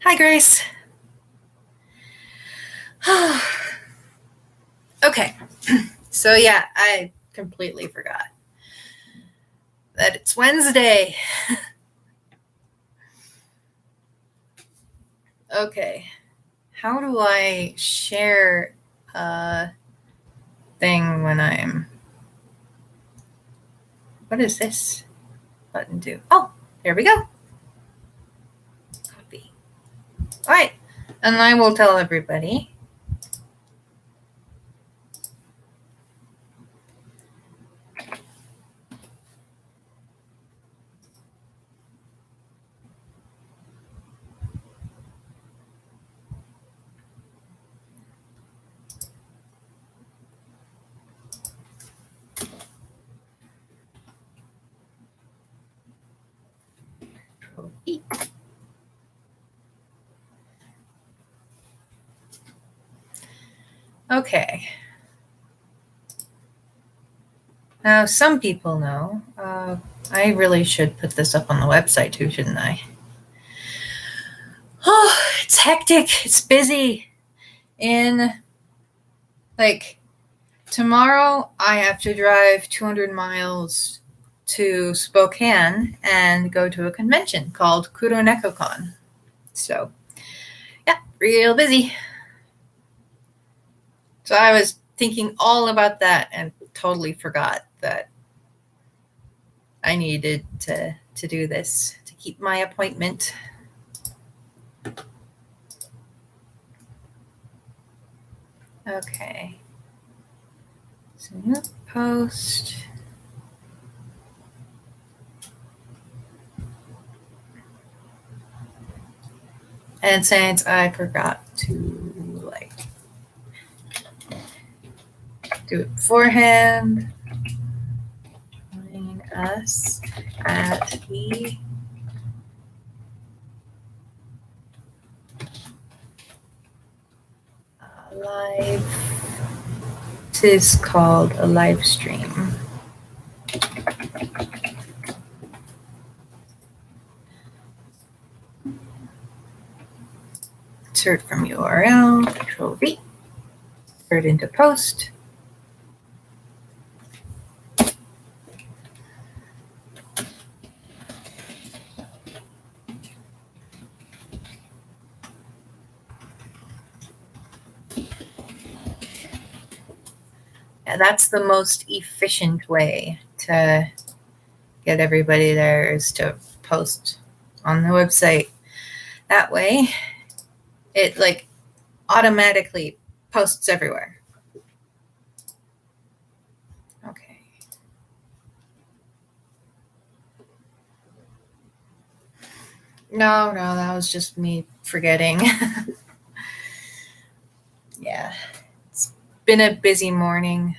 Hi, Grace. Okay, so yeah, I completely forgot that it's Wednesday. Okay, how do I share a thing when I'm. What does this button do? Oh, there we go. Copy. All right, and I will tell everybody. Okay. Now, some people know. I really should put this up on the website too, shouldn't I? Oh, it's hectic. It's busy. In tomorrow, I have to drive 200 miles to Spokane and go to a convention called KuroNekoCon. So, yeah, real busy. So I was thinking all about that and totally forgot that I needed to do this to keep my appointment. Okay. So post. And since I forgot to do it beforehand, join us at the live. It is called a live stream. Insert from URL, Control V, insert into post. And that's the most efficient way to get everybody there, is to post on the website. That way, it automatically posts everywhere. Okay. No, that was just me forgetting. Yeah, it's been a busy morning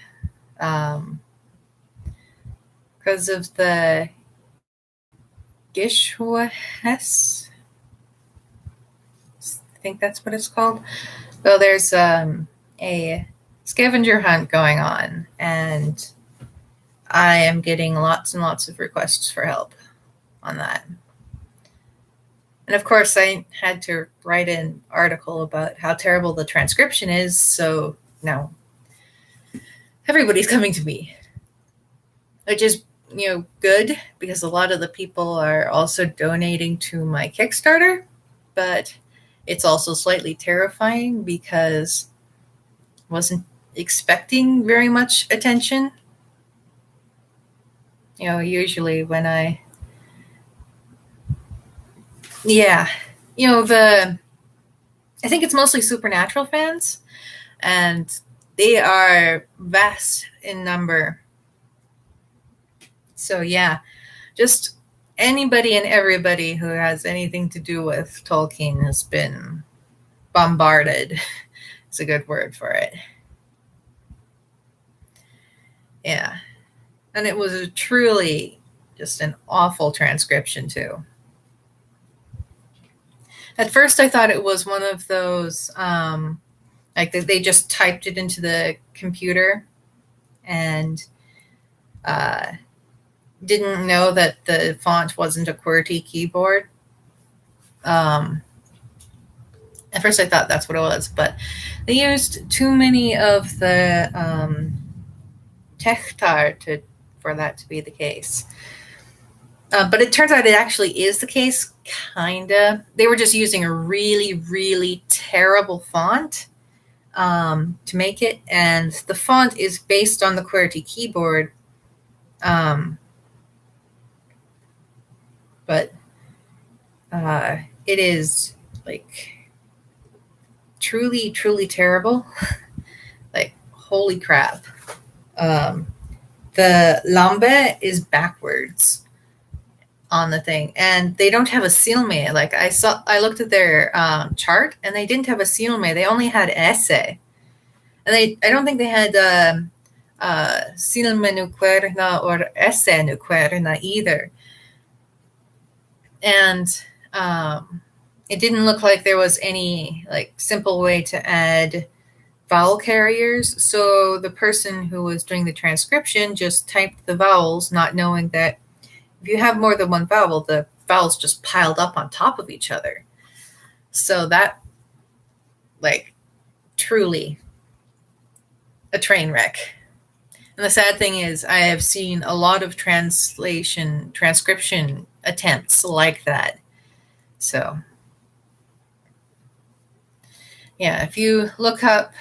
because of the Gishwahess. I think that's what it's called. So there's a scavenger hunt going on, and I am getting lots and lots of requests for help on that. And of course, I had to write an article about how terrible the transcription is, so now everybody's coming to me, which is good, because a lot of the people are also donating to my Kickstarter, but it's also slightly terrifying because I wasn't expecting very much attention. Usually when I I think it's mostly Supernatural fans, and they are vast in number. So yeah, just anybody and everybody who has anything to do with Tolkien has been bombarded. It's a good word for it. Yeah. And it was truly just an awful transcription too. At first I thought it was one of those, they just typed it into the computer and didn't know that the font wasn't a QWERTY keyboard. At first I thought that's what it was, but they used too many of the Techtar for that to be the case. But it turns out it actually is the case, kinda. They were just using a really, really terrible font to make it, and the font is based on the QWERTY keyboard. But it is like truly, truly terrible. Like, holy crap. The lambe is backwards on the thing, and they don't have a silme. Like, I looked at their chart, and they didn't have a silme. They only had esse, and I don't think they had silme nu querna or esse nu querna either. And it didn't look like there was any like simple way to add vowel carriers. So the person who was doing the transcription just typed the vowels, not knowing that if you have more than one vowel, the vowels just piled up on top of each other. So that, like, truly a train wreck. And the sad thing is, I have seen a lot of transcription attempts like that. So, yeah, if you look up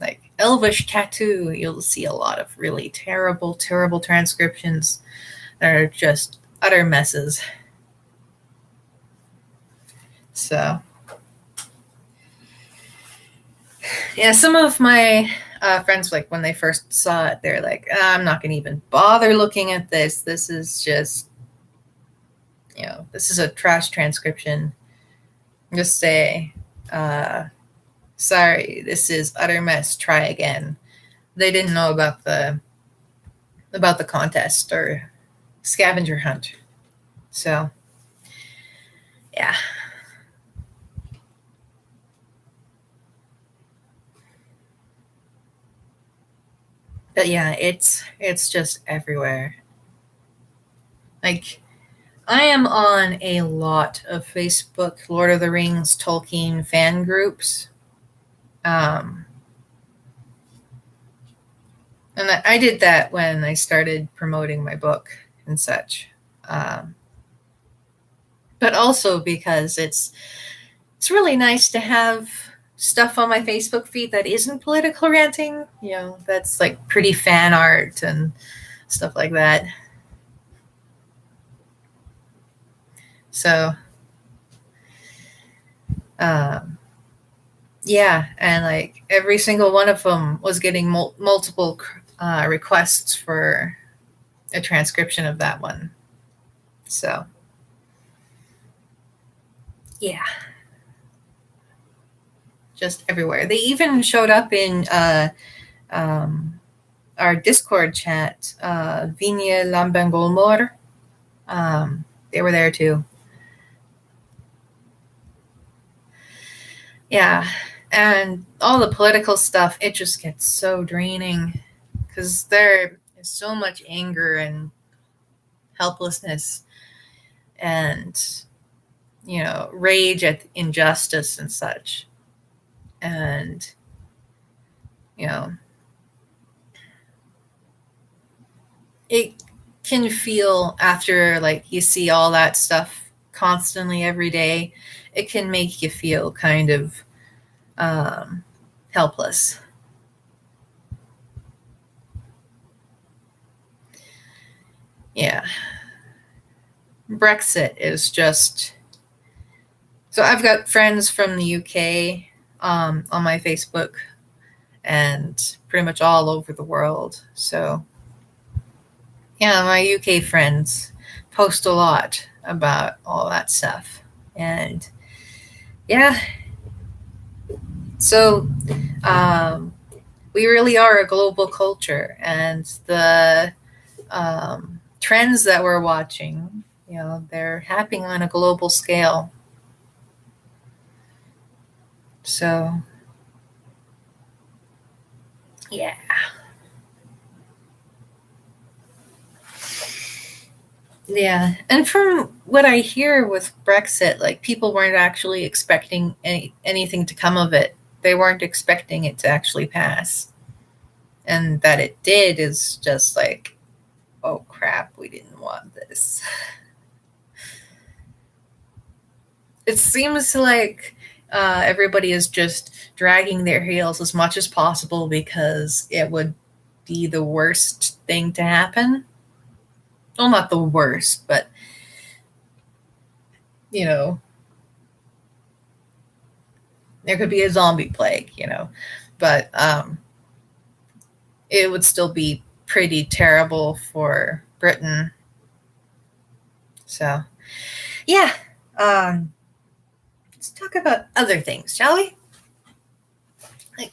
like Elvish tattoo, you'll see a lot of really terrible, terrible transcriptions that are just utter messes. So, yeah, some of my friends, like, when they first saw it, they're like, I'm not going to even bother looking at this. This is just, this is a trash transcription. Just say, sorry, this is utter mess. Try again. They didn't know about the contest or scavenger hunt. So, yeah. But yeah, it's just everywhere. Like, I am on a lot of Facebook Lord of the Rings Tolkien fan groups. And I did that when I started promoting my book and such. But also because it's really nice to have stuff on my Facebook feed that isn't political ranting, that's like pretty fan art and stuff like that. So, yeah, and like every single one of them was getting multiple requests for a transcription of that one. So, yeah, just everywhere. They even showed up in our Discord chat, Vinya Lambangolmor. They were there too. Yeah, and all the political stuff, it just gets so draining because there is so much anger and helplessness and, rage at injustice and such. And, it can feel, after like you see all that stuff constantly every day, it can make you feel kind of helpless. Yeah. Brexit is just, so I've got friends from the UK on my Facebook and pretty much all over the world. So, yeah, my UK friends post a lot about all that stuff. And, yeah, so we really are a global culture, and the trends that we're watching, they're happening on a global scale. So, yeah. Yeah, and from what I hear with Brexit, like people weren't actually expecting anything to come of it. They weren't expecting it to actually pass, and that it did is just like, oh crap, we didn't want this. It seems like everybody is just dragging their heels as much as possible because it would be the worst thing to happen. Well, not the worst, but you know, there could be a zombie plague, but it would still be pretty terrible for Britain. So, yeah, let's talk about other things, shall we?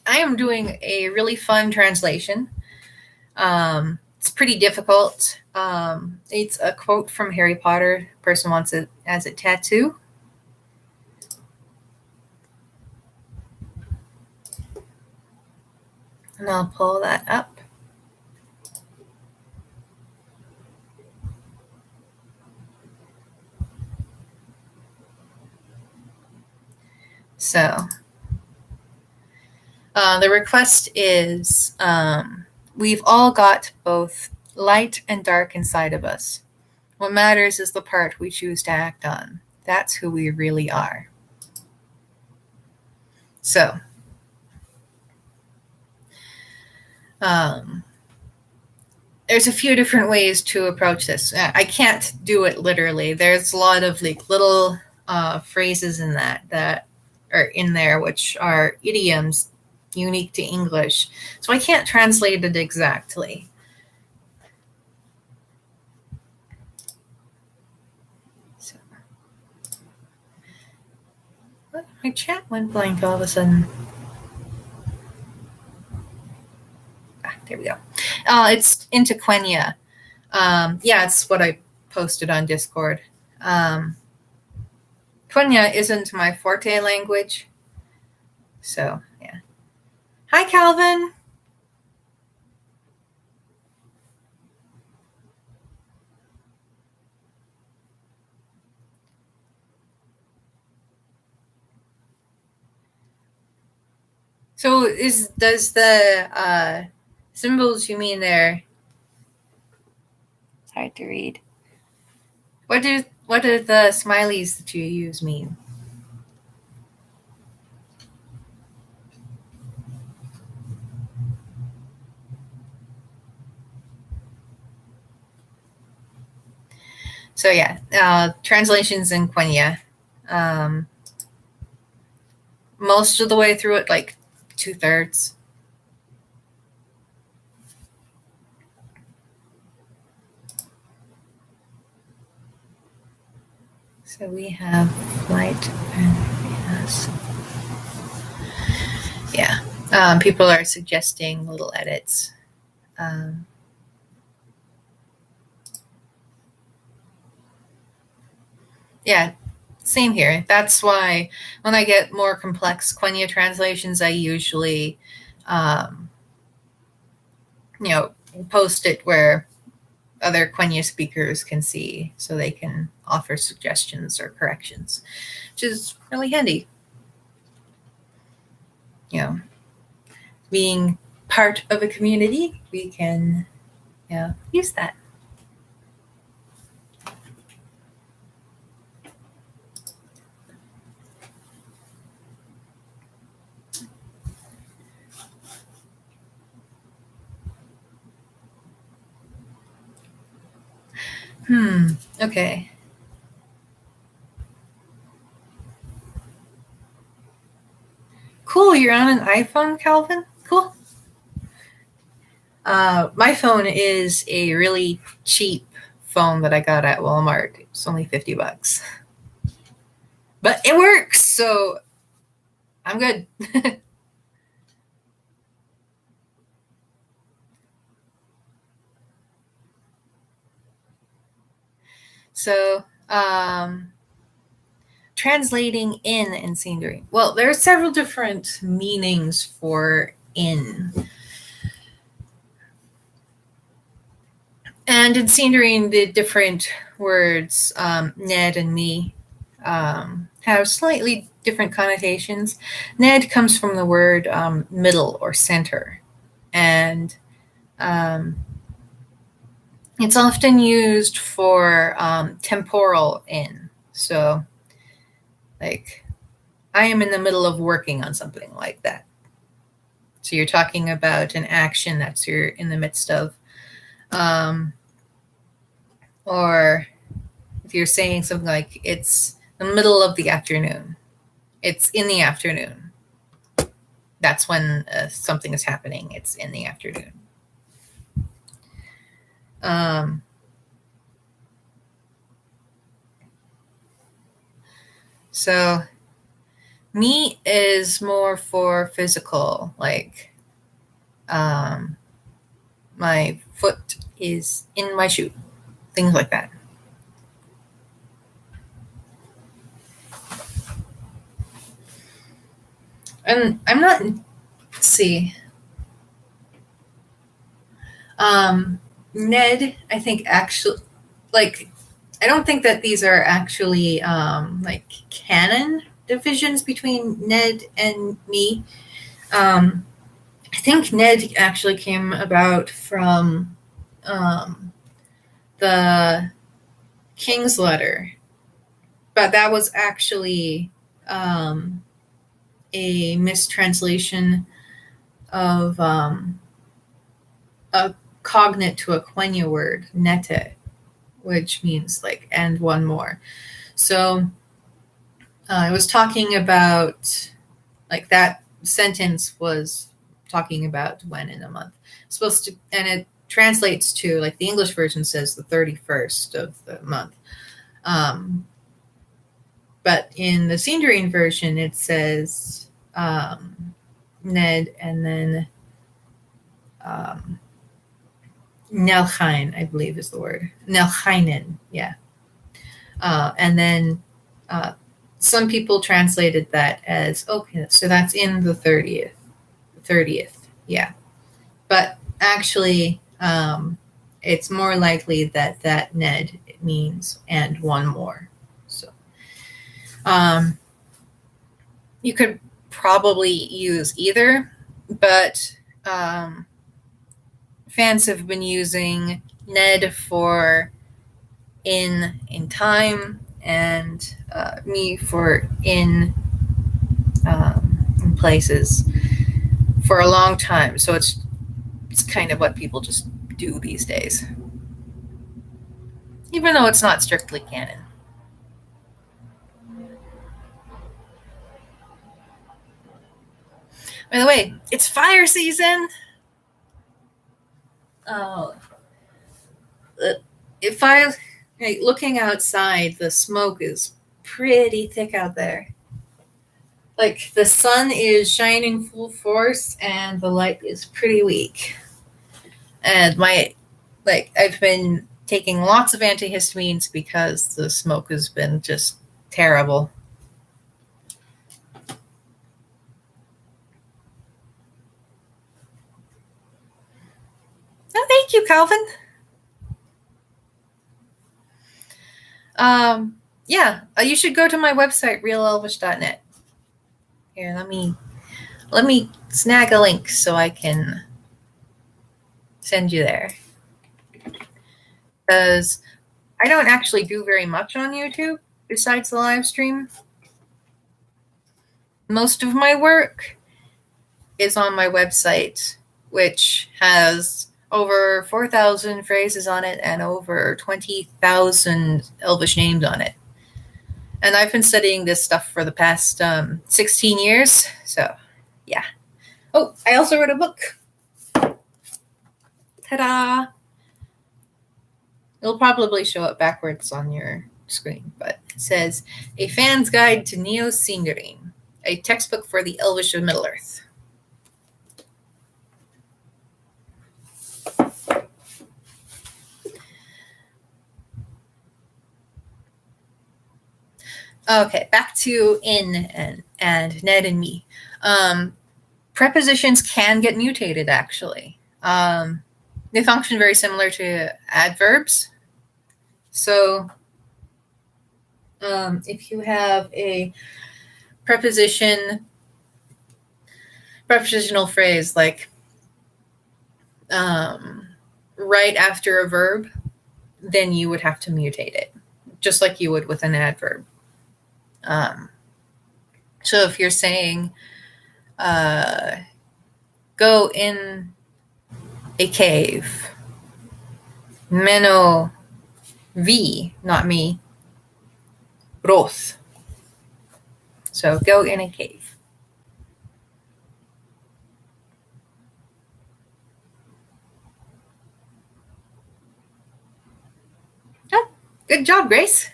I am doing a really fun translation. It's pretty difficult. It's a quote from Harry Potter. Person wants it as a tattoo. And I'll pull that up. So, the request is we've all got both light and dark inside of us. What matters is the part we choose to act on. That's who we really are. So, there's a few different ways to approach this. I can't do it literally. There's a lot of like little phrases in that are in there, which are idioms unique to English. So I can't translate it exactly. So, my chat went blank all of a sudden. There we go. It's into Quenya. Yeah, it's what I posted on Discord. Quenya isn't my forte language. So, yeah. Hi, Calvin. So, does the symbols you mean there? It's hard to read. What do the smileys that you use mean? So yeah, translations in Quenya. Most of the way through it, like 2/3. So we have light and yes. Yeah. People are suggesting little edits. Yeah, same here. That's why when I get more complex Quenya translations, I usually, post it where other Quenya speakers can see so they can offer suggestions or corrections, which is really handy. Being part of a community, we can use that. Okay. Cool, you're on an iPhone, Calvin? Cool. My phone is a really cheap phone that I got at Walmart. It's only $50. But it works, so I'm good. So, translating in and seeing during. Well, there are several different meanings for in. And in Sindarin, the different words, Ned and me, have slightly different connotations. Ned comes from the word middle or center. And it's often used for temporal in. So, like, I am in the middle of working on something like that. So you're talking about an action that you're in the midst of. Or if you're saying something like, it's the middle of the afternoon, it's in the afternoon. That's when something is happening. It's in the afternoon. So me is more for physical, like my foot is in my shoe, things like that. And I'm not, let's see. Ned, I think actually, like, I don't think that these are actually like canon divisions between Ned and me. I think Ned actually came about from the King's Letter, but that was actually a mistranslation of a cognate to a Quenya word, nete, which means like and one more. So I was talking about, like, that sentence was talking about when in a month. It's supposed to, and it translates to, like, the English version says the 31st of the month. But in the Sindarin version, it says Ned and then Nelchain, I believe is the word. Nelchainen, yeah. And then some people translated that as, okay, so that's in the 30th, yeah. But actually, it's more likely that that Ned means and one more. So you could probably use either, but fans have been using Ned for in time, and me for in places for a long time. So it's kind of what people just do these days, even though it's not strictly canon. By the way, it's fire season. Oh, if I looking outside, the smoke is pretty thick out there. Like, the sun is shining full force and the light is pretty weak. And I've been taking lots of antihistamines because the smoke has been just terrible. Oh, thank you, Calvin. Yeah, you should go to my website, realelvish.net. Here, let me snag a link so I can send you there. Because I don't actually do very much on YouTube besides the live stream. Most of my work is on my website, which has over 4,000 phrases on it and over 20,000 Elvish names on it. And I've been studying this stuff for the past 16 years. So, yeah. Oh, I also wrote a book. Ta-da! It'll probably show up backwards on your screen, but it says, A Fan's Guide to Neo-Sindarin, a textbook for the Elvish of Middle-earth. Okay, back to in and Ned and me. Prepositions can get mutated, actually. they function very similar to adverbs. So if you have a prepositional phrase like right after a verb, then you would have to mutate it, just like you would with an adverb. So if you're saying, go in a cave, meno vi, not me, roth. So go in a cave. Oh, good job, Grace.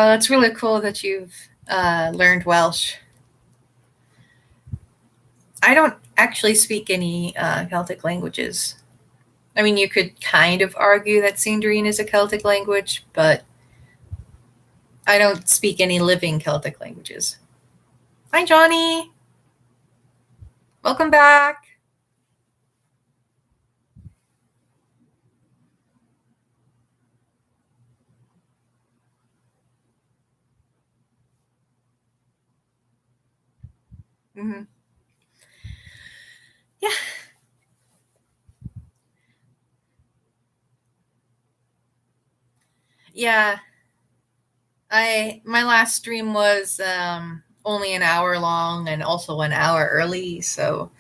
It's really cool that you've learned Welsh. I don't actually speak any Celtic languages. I mean, you could kind of argue that Sindarin is a Celtic language, but I don't speak any living Celtic languages. Hi, Johnny. Welcome back. Mm-hmm. Yeah. Yeah. My last stream was only an hour long and also an hour early, so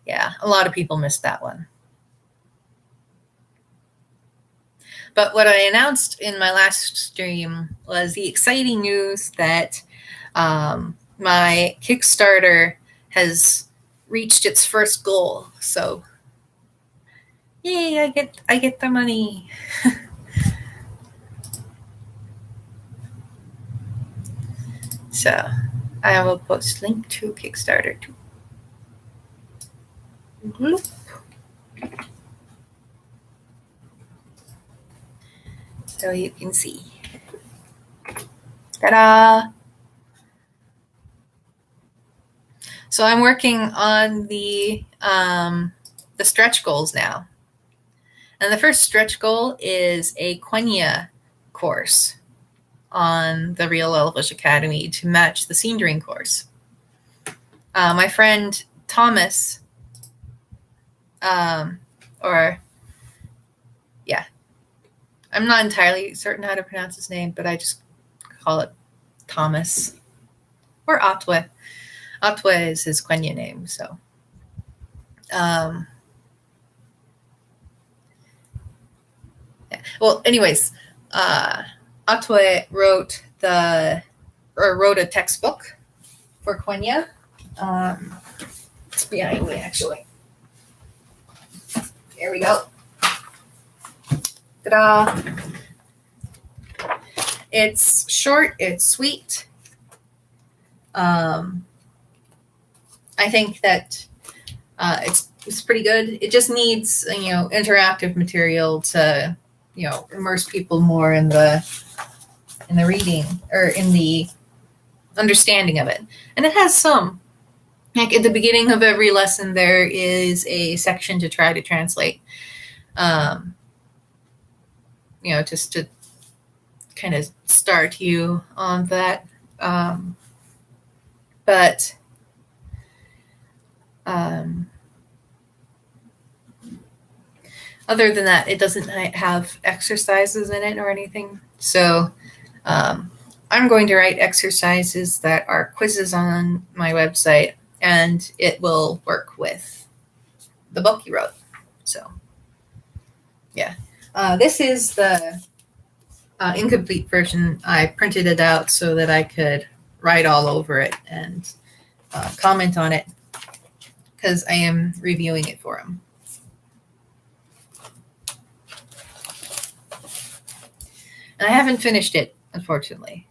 yeah, a lot of people missed that one. But what I announced in my last stream was the exciting news that my Kickstarter has reached its first goal. So, yay! I get the money. So, I will post link to Kickstarter too. Bloop. So you can see. Ta-da! So I'm working on the stretch goals now. And the first stretch goal is a Quenya course on the Real Elvish Academy to match the Sindarin course. My friend Thomas, I'm not entirely certain how to pronounce his name, but I just call it Thomas or Otwe. Otwe is his Quenya name, so. Yeah. Well, anyways, Otwe wrote a textbook for Quenya. It's behind me, actually. Here we go. Ta-da! It's short, it's sweet. I think that it's pretty good. It just needs interactive material to immerse people more in the reading or in the understanding of it. And it has some. Like at the beginning of every lesson, there is a section to try to translate. Just to kind of start you on that. But other than that, it doesn't have exercises in it or anything. So I'm going to write exercises that are quizzes on my website, and it will work with the book you wrote. So, yeah. This is the incomplete version. I printed it out so that I could write all over it and comment on it because I am reviewing it for him. And I haven't finished it, unfortunately,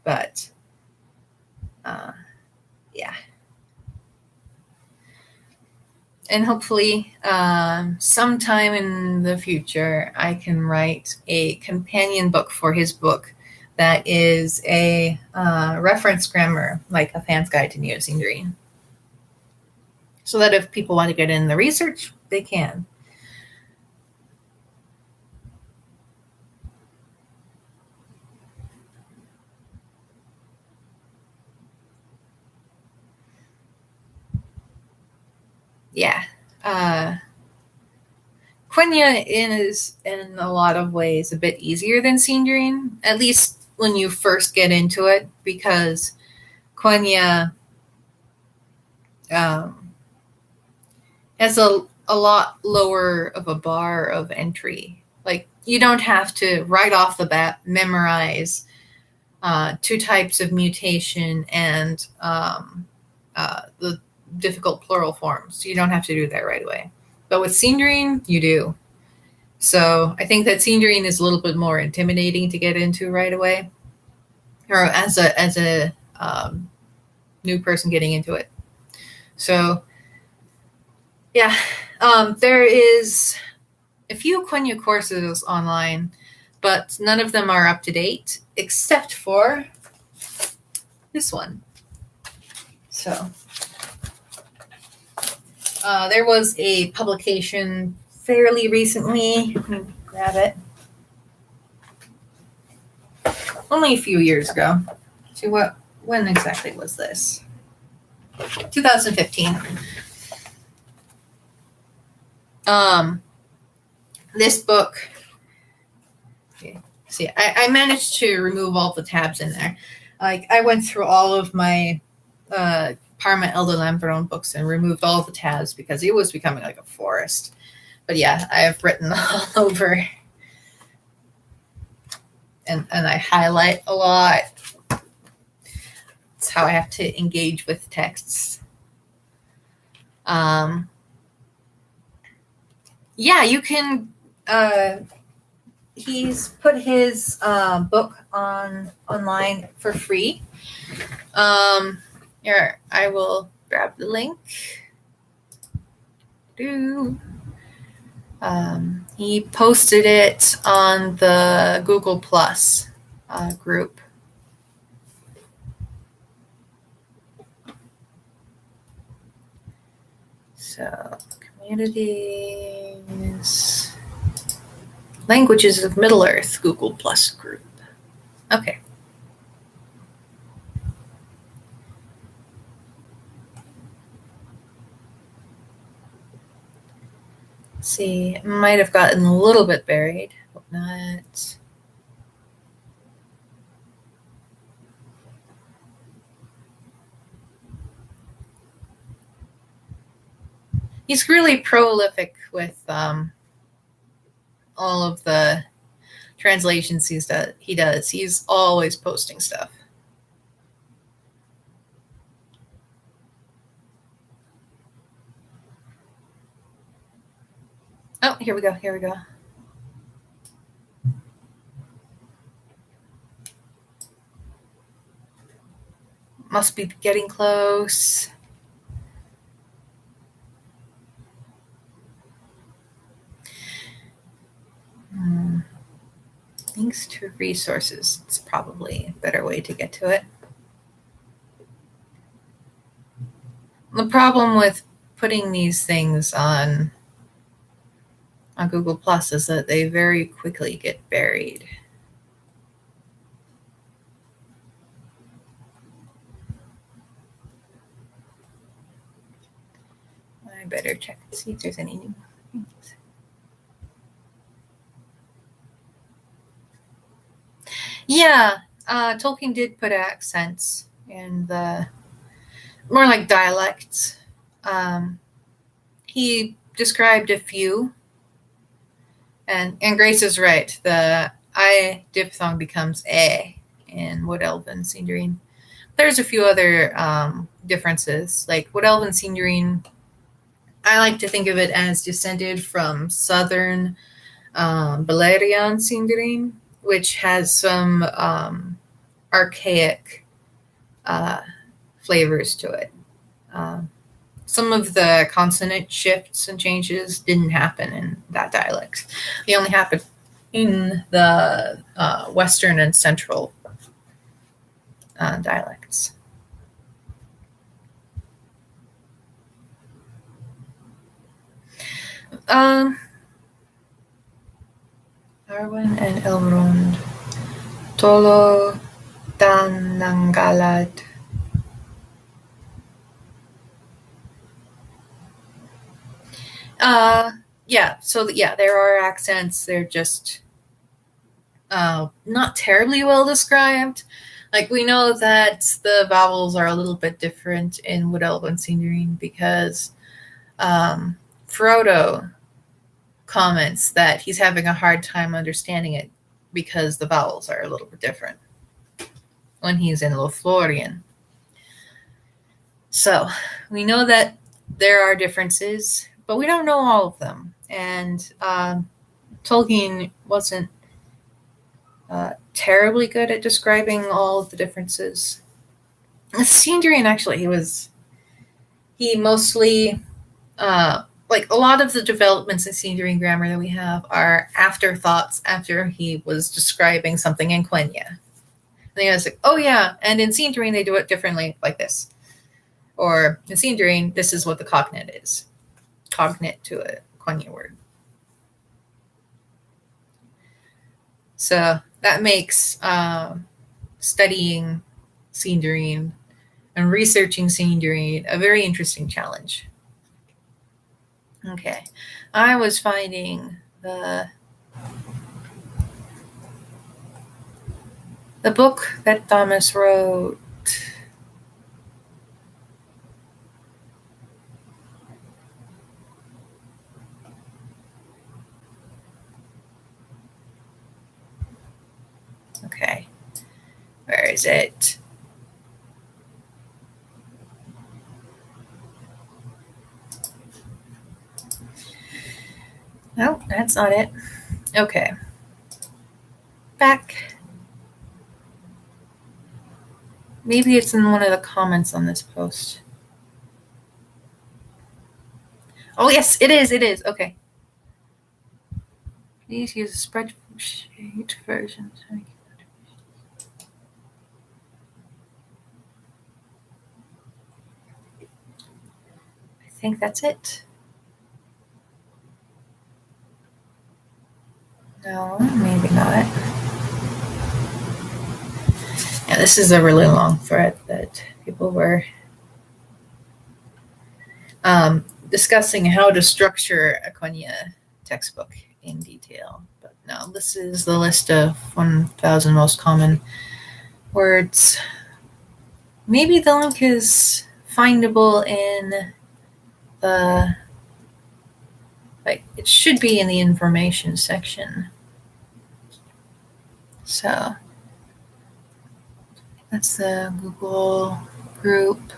but yeah. And hopefully sometime in the future, I can write a companion book for his book that is a reference grammar, like a Fan's Guide to Neo-Sindarin. So that if people want to get in the research, they can. Yeah. Quenya is, in a lot of ways, a bit easier than Sindarin, at least when you first get into it, because Quenya has a lot lower of a bar of entry. Like, you don't have to, right off the bat, memorize 2 types of mutation and the difficult plural forms. You don't have to do that right away. But with Sindarin, you do. So I think that Sindarin is a little bit more intimidating to get into right away, or as a new person getting into it. So yeah, there is a few Quenya courses online, but none of them are up to date except for this one. So there was a publication fairly recently. Let me grab it. Only a few years ago. So when exactly was this? 2015. This book. Okay, see, I managed to remove all the tabs in there. Like, I went through all of my Parma Elder Lamperon books and removed all the tabs because it was becoming like a forest. But yeah, I have written all over, and I highlight a lot. That's how I have to engage with texts. Yeah, you can. He's put his book online for free. Here, I will grab the link. He posted it on the Google Plus group. So, communities, Languages of Middle-earth Google Plus group. Okay. Let's see, it might have gotten a little bit buried. Hope not. He's really prolific with all of the translations he does. He's always posting stuff. Oh, here we go. Must be getting close. Links to resources. It's probably a better way to get to it. The problem with putting these things on Google Plus is that they very quickly get buried. I better check and see if there's any new things. Yeah, Tolkien did put accents in the more like dialects. He described a few, and Grace is right. The I diphthong becomes a in Wood Elven Sindarin. There's a few other differences, like Wood Elven Sindarin. I like to think of it as descended from Southern Beleriand Sindarin, which has some archaic flavors to it. Some of the consonant shifts and changes didn't happen in that dialect. They only happened in the Western and Central dialects. Arwen and Elrond. Tolo dan Nangalad. There are accents. They're just not terribly well described. Like, we know that the vowels are a little bit different in Wood Elf and Sindarin because Frodo comments that he's having a hard time understanding it because the vowels are a little bit different when he's in Lothlorien. So we know that there are differences, but we don't know all of them. And Tolkien wasn't terribly good at describing all of the differences. Sindarin, actually, he mostly, like, a lot of the developments in Sindarin grammar that we have are afterthoughts after he was describing something in Quenya. And he was like, oh yeah, and in Sindarin they do it differently, like this. Or in Sindarin, this is what the cognate is. Cognate to a Quenya word. So that makes studying Sindarin and researching Sindarin a very interesting challenge. Okay, I was finding the book that Thomas wrote. Okay, where is it? No, that's not it. Okay. Back. Maybe it's in one of the comments on this post. Oh, yes, it is. It is. Okay. Please use a spreadsheet version. I think that's it. No, maybe not. Yeah, this is a really long thread that people were discussing how to structure a Quenya textbook in detail. But no, this is the list of 1,000 most common words. Maybe the link is findable in the, like, it should be in the information section. So that's the Google group.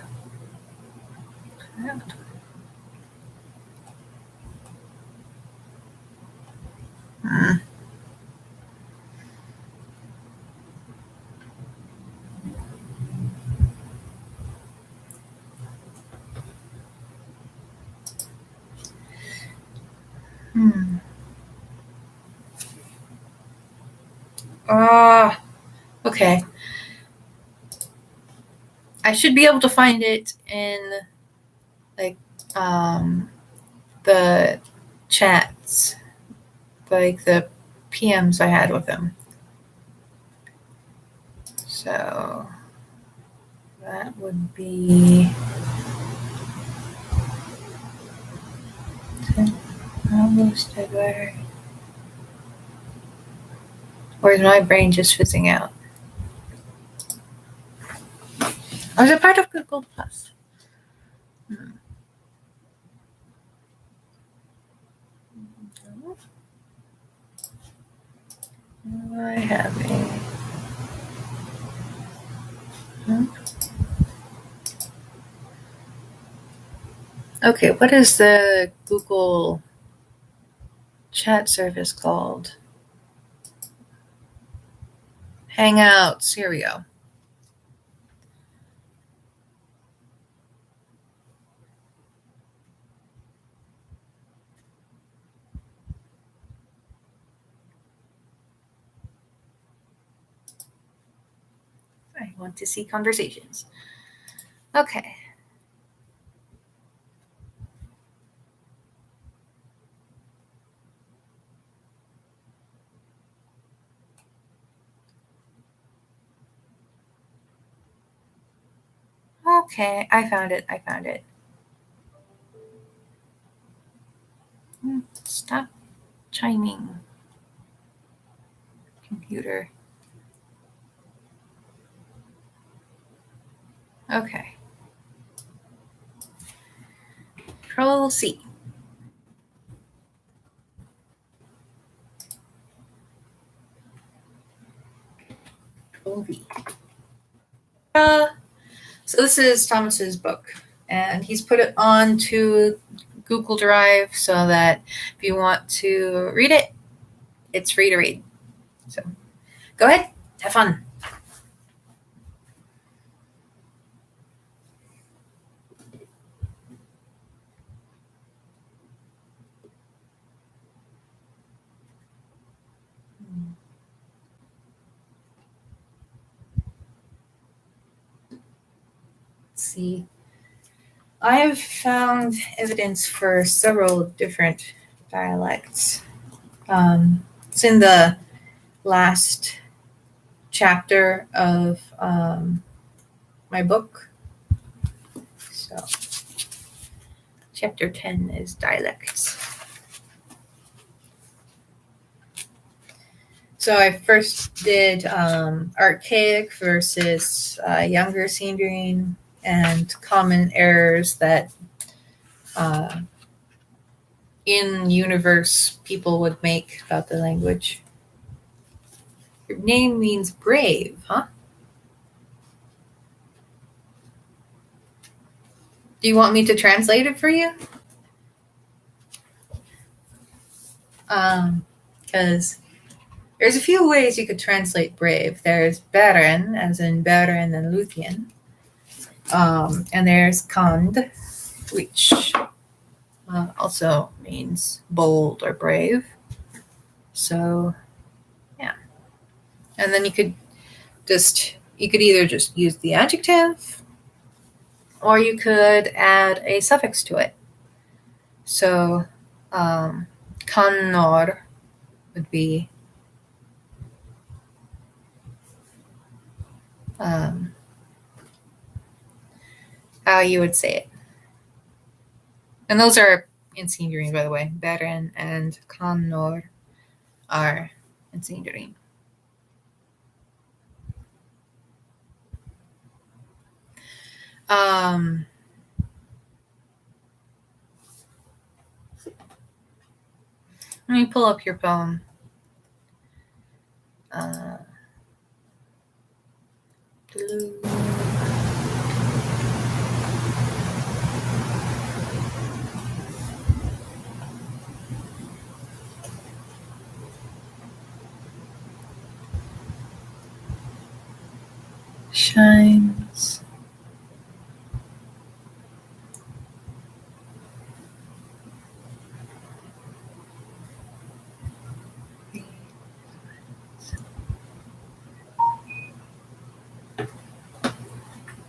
Okay. I should be able to find it in, like, the chats, like the PMs I had with him. So that would be almost February. Or is my brain just fizzing out? I was a part of Google Plus. I have a. Okay, what is the Google chat service called? Hangouts. Here we go. I want to see conversations. Okay. Okay, I found it. Stop chiming, computer. Okay. Control C. Control V. So this is Thomas's book, and he's put it onto Google Drive so that if you want to read it, it's free to read. So go ahead, have fun. Let's see. I've found evidence for several different dialects. It's in the last chapter of my book. So, chapter 10 is dialects. So I first did archaic versus younger Sindarin and common errors that in universe people would make about the language. Your name means brave, huh? Do you want me to translate it for you? Because there's a few ways you could translate brave. There's Beren, as in Beren and Luthien. And there's Kand, which also means bold or brave. So, yeah. And then you could either just use the adjective, or you could add a suffix to it. So, kannor would be how you would say it. And those are in Sindarin, by the way. Beren and kannor are in Sindarin. Let me pull up your poem. Shines.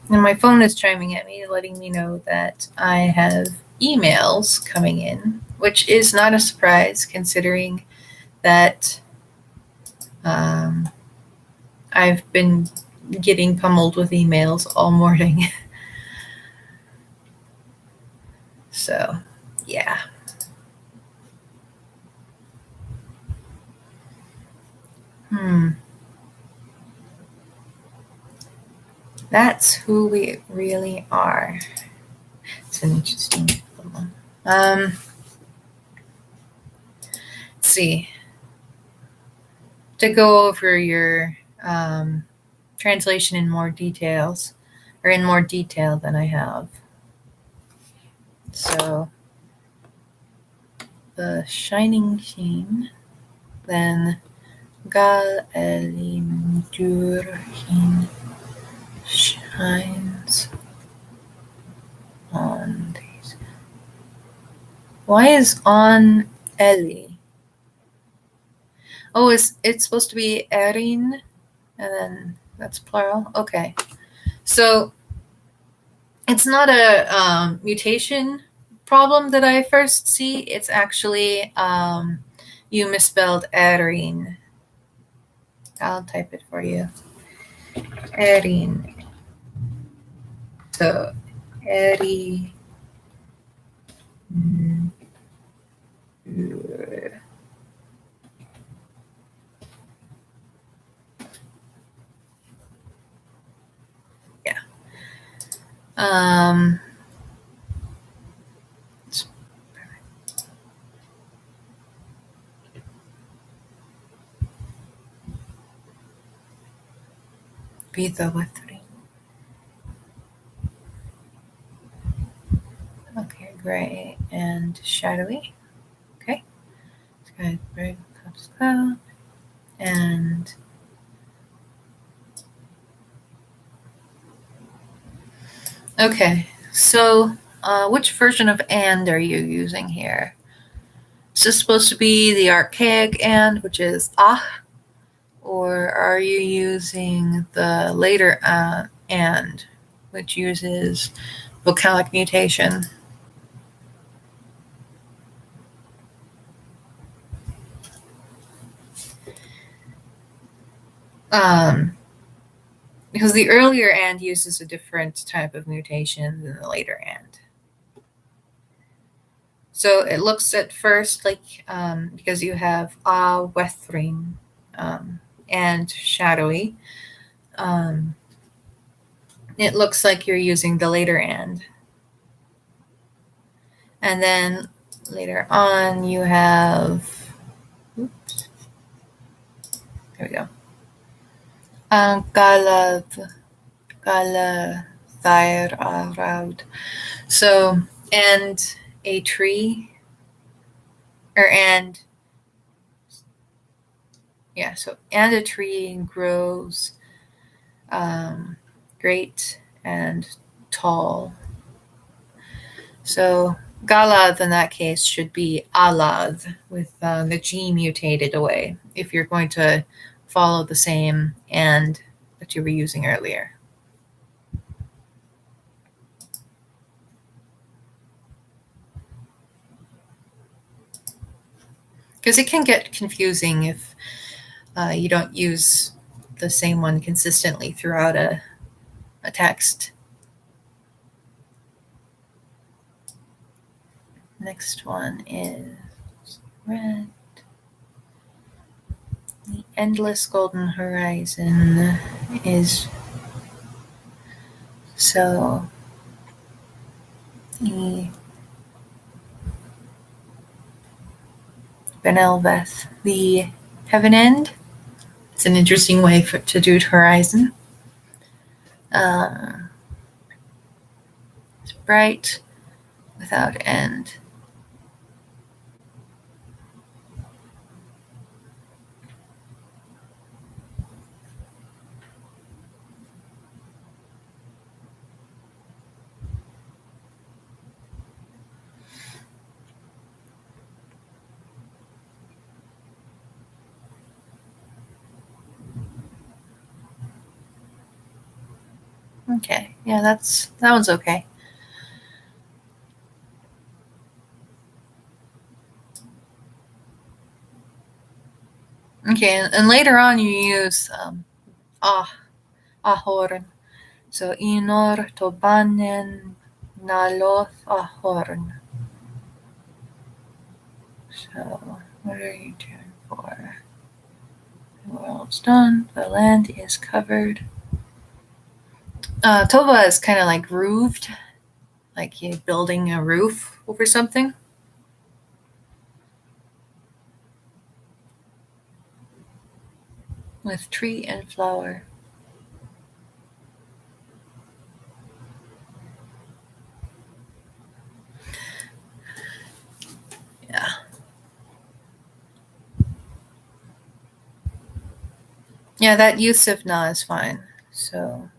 And my phone is chiming at me, letting me know that I have emails coming in, which is not a surprise considering that I've been getting pummeled with emails all morning. So, yeah. That's who we really are. It's an interesting one. Let's see. To go over your translation in more detail than I have. So, the shining sheen, then gal elimdurhin shines on these. Why is on Eli? Oh, it's supposed to be Erin, and then That's plural. Okay. So it's not a mutation problem that I first see. It's actually you misspelled Erin. I'll type it for you. Erin. So Erin. Yeah. Vita with 3. Okay, gray and shadowy. Okay. Sky, gray, cloud, and okay. So, which version of and are you using here? Is this supposed to be the archaic and, which is ah, or are you using the later and, which uses vocalic mutation? Because the earlier and uses a different type of mutation than the later and. So it looks at first like, because you have wethrin and shadowy, it looks like you're using the later and. And then later on you have, oops, there we go. Galathyrarad. So, and a tree, or and, yeah, so and a tree grows great and tall. So Galath in that case should be Alath with the G mutated away if you're going to follow the same and that you were using earlier. Because it can get confusing if you don't use the same one consistently throughout a text. Next one is red. The endless golden horizon is so the Benelveth, the heaven end. It's an interesting way to do horizon. It's bright without end. Okay, yeah, that one's okay. Okay, and later on you use ahorn. So inor tobanen naloth ahorn. So what are you doing for? The world's done. The land is covered. Tova is kind of like roofed, like you're building a roof over something. With tree and flower. Yeah. Yeah, that use of na is fine. So,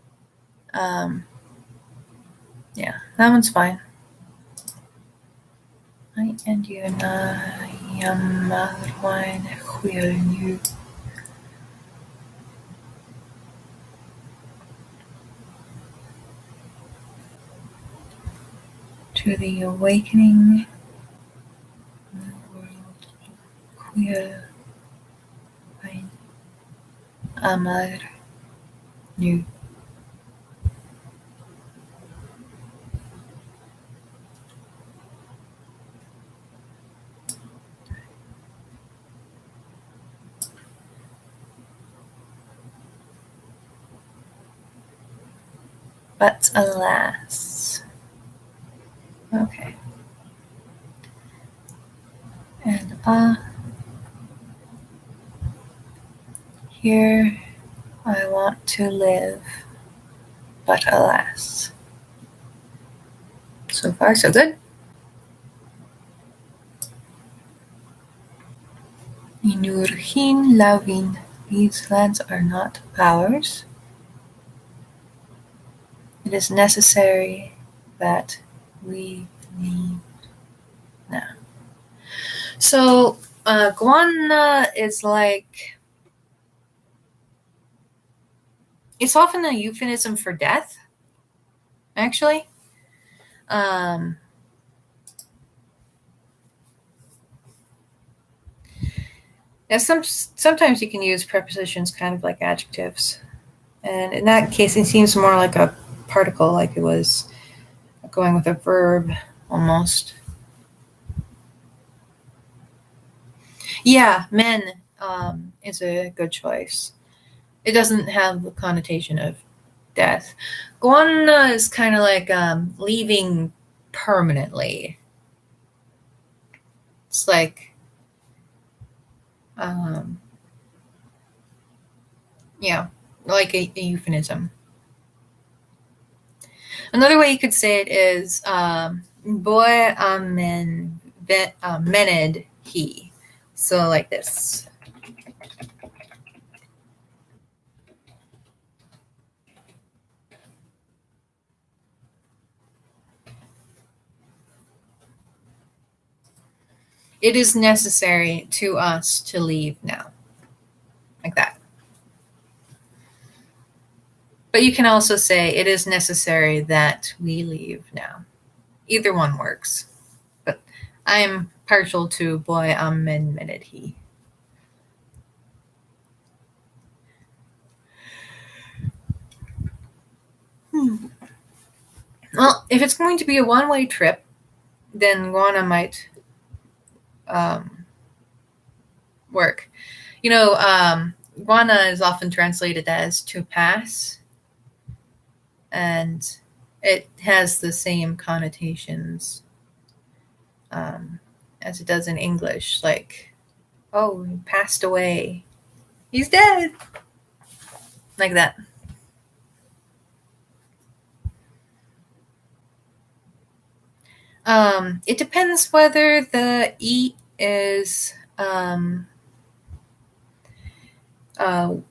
yeah, that one's fine. And you na yamarwine chwilniu. to the awakening in the world queer by Amar Nu. But alas. Okay. And here I want to live, but alas. So far, so good. Inurhin Lavin. These lands are not ours. It is necessary that we leave now. So, Guana is like, it's often a euphemism for death, actually. Yeah, sometimes you can use prepositions kind of like adjectives. And in that case, it seems more like a particle, like it was going with a verb almost. Yeah, men is a good choice. It doesn't have the connotation of death. Guana is kind of like leaving permanently. It's like, yeah, like a euphemism. Another way you could say it is boy mened he. So like this. It is necessary to us to leave now. Like that. But you can also say it is necessary that we leave now. Either one works. But I'm partial to boy mened he. Well, if it's going to be a one-way trip, then Guana might work. You know, Guana is often translated as to pass, and it has the same connotations as it does in English. Like, oh, he passed away. He's dead. Like that. It depends whether the E is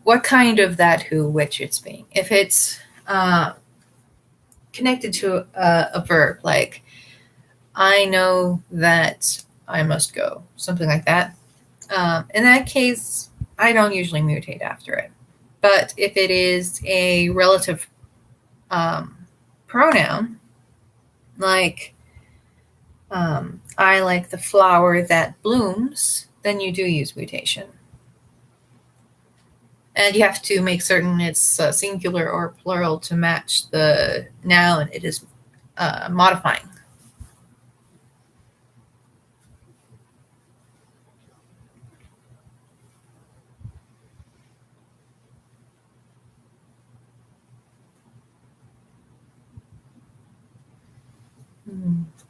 what kind of that, who, which it's being. If it's connected to a verb, like I know that I must go, something like that. In that case, I don't usually mutate after it. But if it is a relative pronoun, like I like the flower that blooms, then you do use mutation. And you have to make certain it's singular or plural to match the noun it is modifying.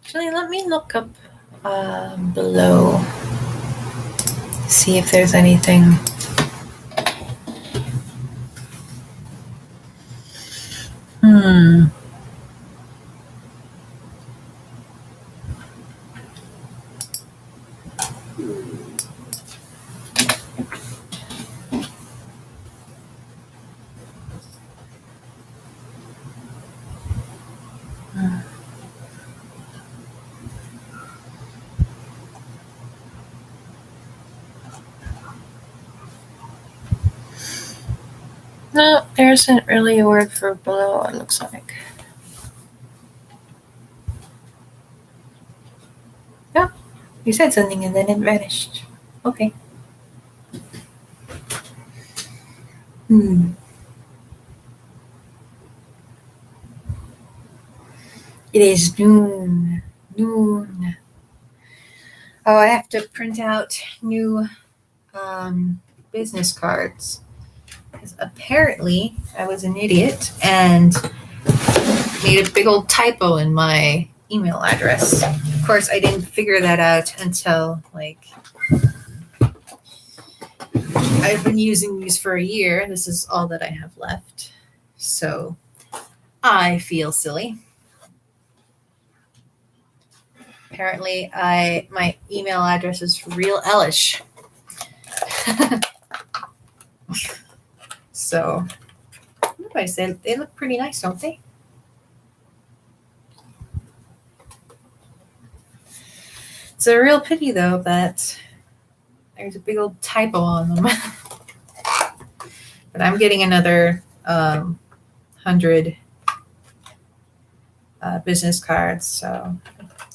Actually, let me look up below, see if there's anything. No, there isn't really a word for below, it looks like. You said something and then it vanished. Okay. It is noon. Noon. Oh, I have to print out new business cards. Because apparently I was an idiot and made a big old typo in my email address. Of course, I didn't figure that out until I've been using these for a year. This is all that I have left. So I feel silly. Apparently, my email address is real Elvish. So, what do I say? They look pretty nice, don't they? It's a real pity, though, that there's a big old typo on them. But I'm getting another 100 business cards. So,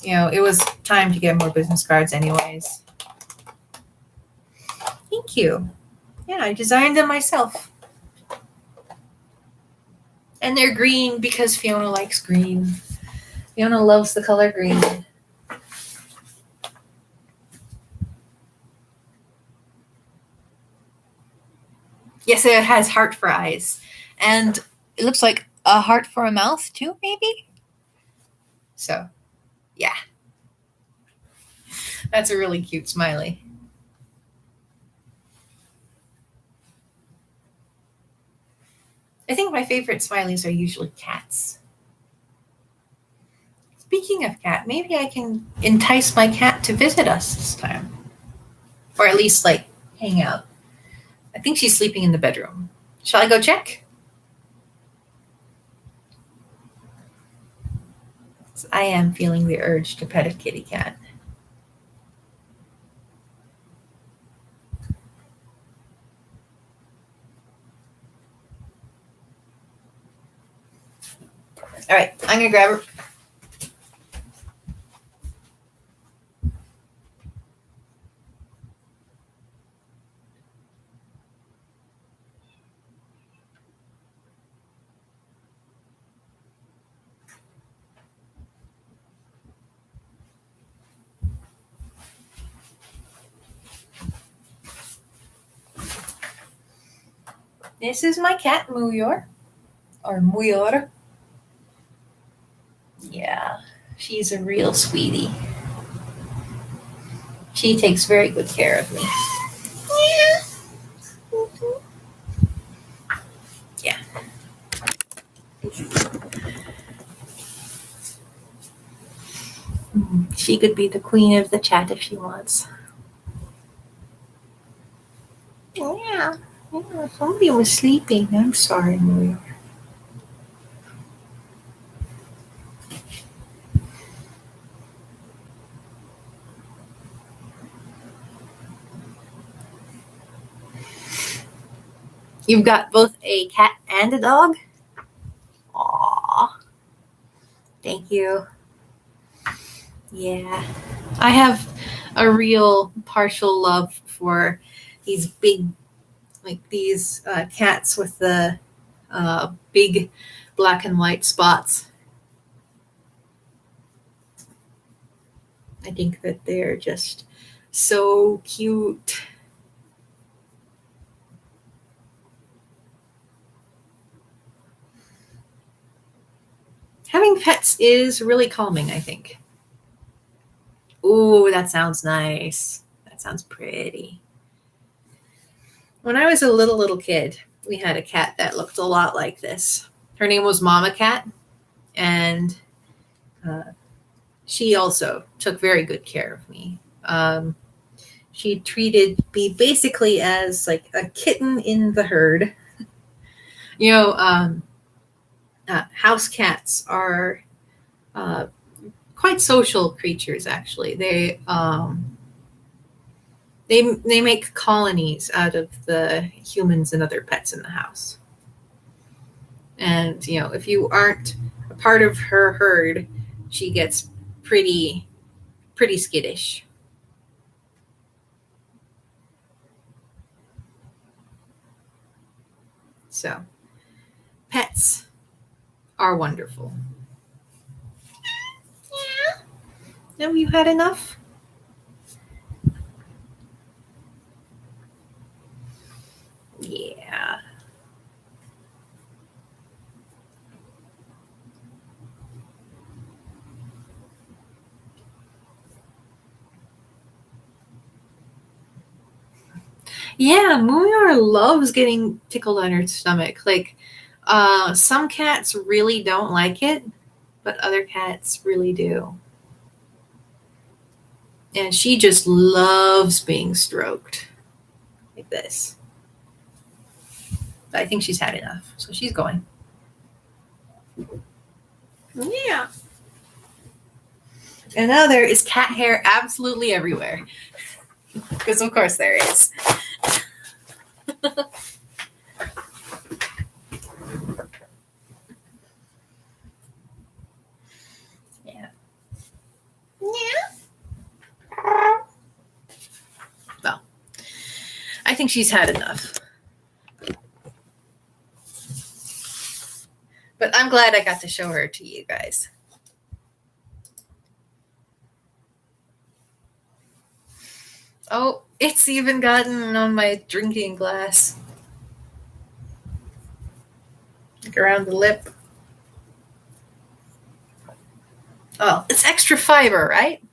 it was time to get more business cards anyways. Thank you. Yeah, I designed them myself. And they're green because Fiona likes green. Fiona loves the color green. Yes, it has heart for eyes. And it looks like a heart for a mouth too, maybe? So, yeah. That's a really cute smiley. I think my favorite smileys are usually cats. Speaking of cat, maybe I can entice my cat to visit us this time. Or at least, hang out. I think she's sleeping in the bedroom. Shall I go check? I am feeling the urge to pet a kitty cat. All right, I'm going to grab her. This is my cat, Muyor. Or Muyor. Yeah, she's a real sweetie. She takes very good care of me. Yeah. She could be the queen of the chat if she wants. Yeah. Somebody was sleeping. I'm sorry, Muyor. You've got both a cat and a dog? Aww. Thank you. Yeah. I have a real partial love for these big, these cats with the big black and white spots. I think that they're just so cute. Having pets is really calming, I think. Ooh, that sounds nice. That sounds pretty. When I was a little kid, we had a cat that looked a lot like this. Her name was Mama Cat, and she also took very good care of me. She treated me basically as like a kitten in the herd. House cats are quite social creatures. Actually, they make colonies out of the humans and other pets in the house. And if you aren't a part of her herd, she gets pretty skittish. So, pets are wonderful. Yeah. Have you had enough? Yeah. Yeah, Mumior loves getting tickled on her stomach. Like, some cats really don't like it, but other cats really do. And she just loves being stroked like this. But I think she's had enough, so she's going. Yeah. And now there is cat hair absolutely everywhere. Because of course there is. Yeah. Yeah. Well, I think she's had enough. But I'm glad I got to show her to you guys. Oh, it's even gotten on my drinking glass. Like around the lip. Oh, it's extra fiber, right?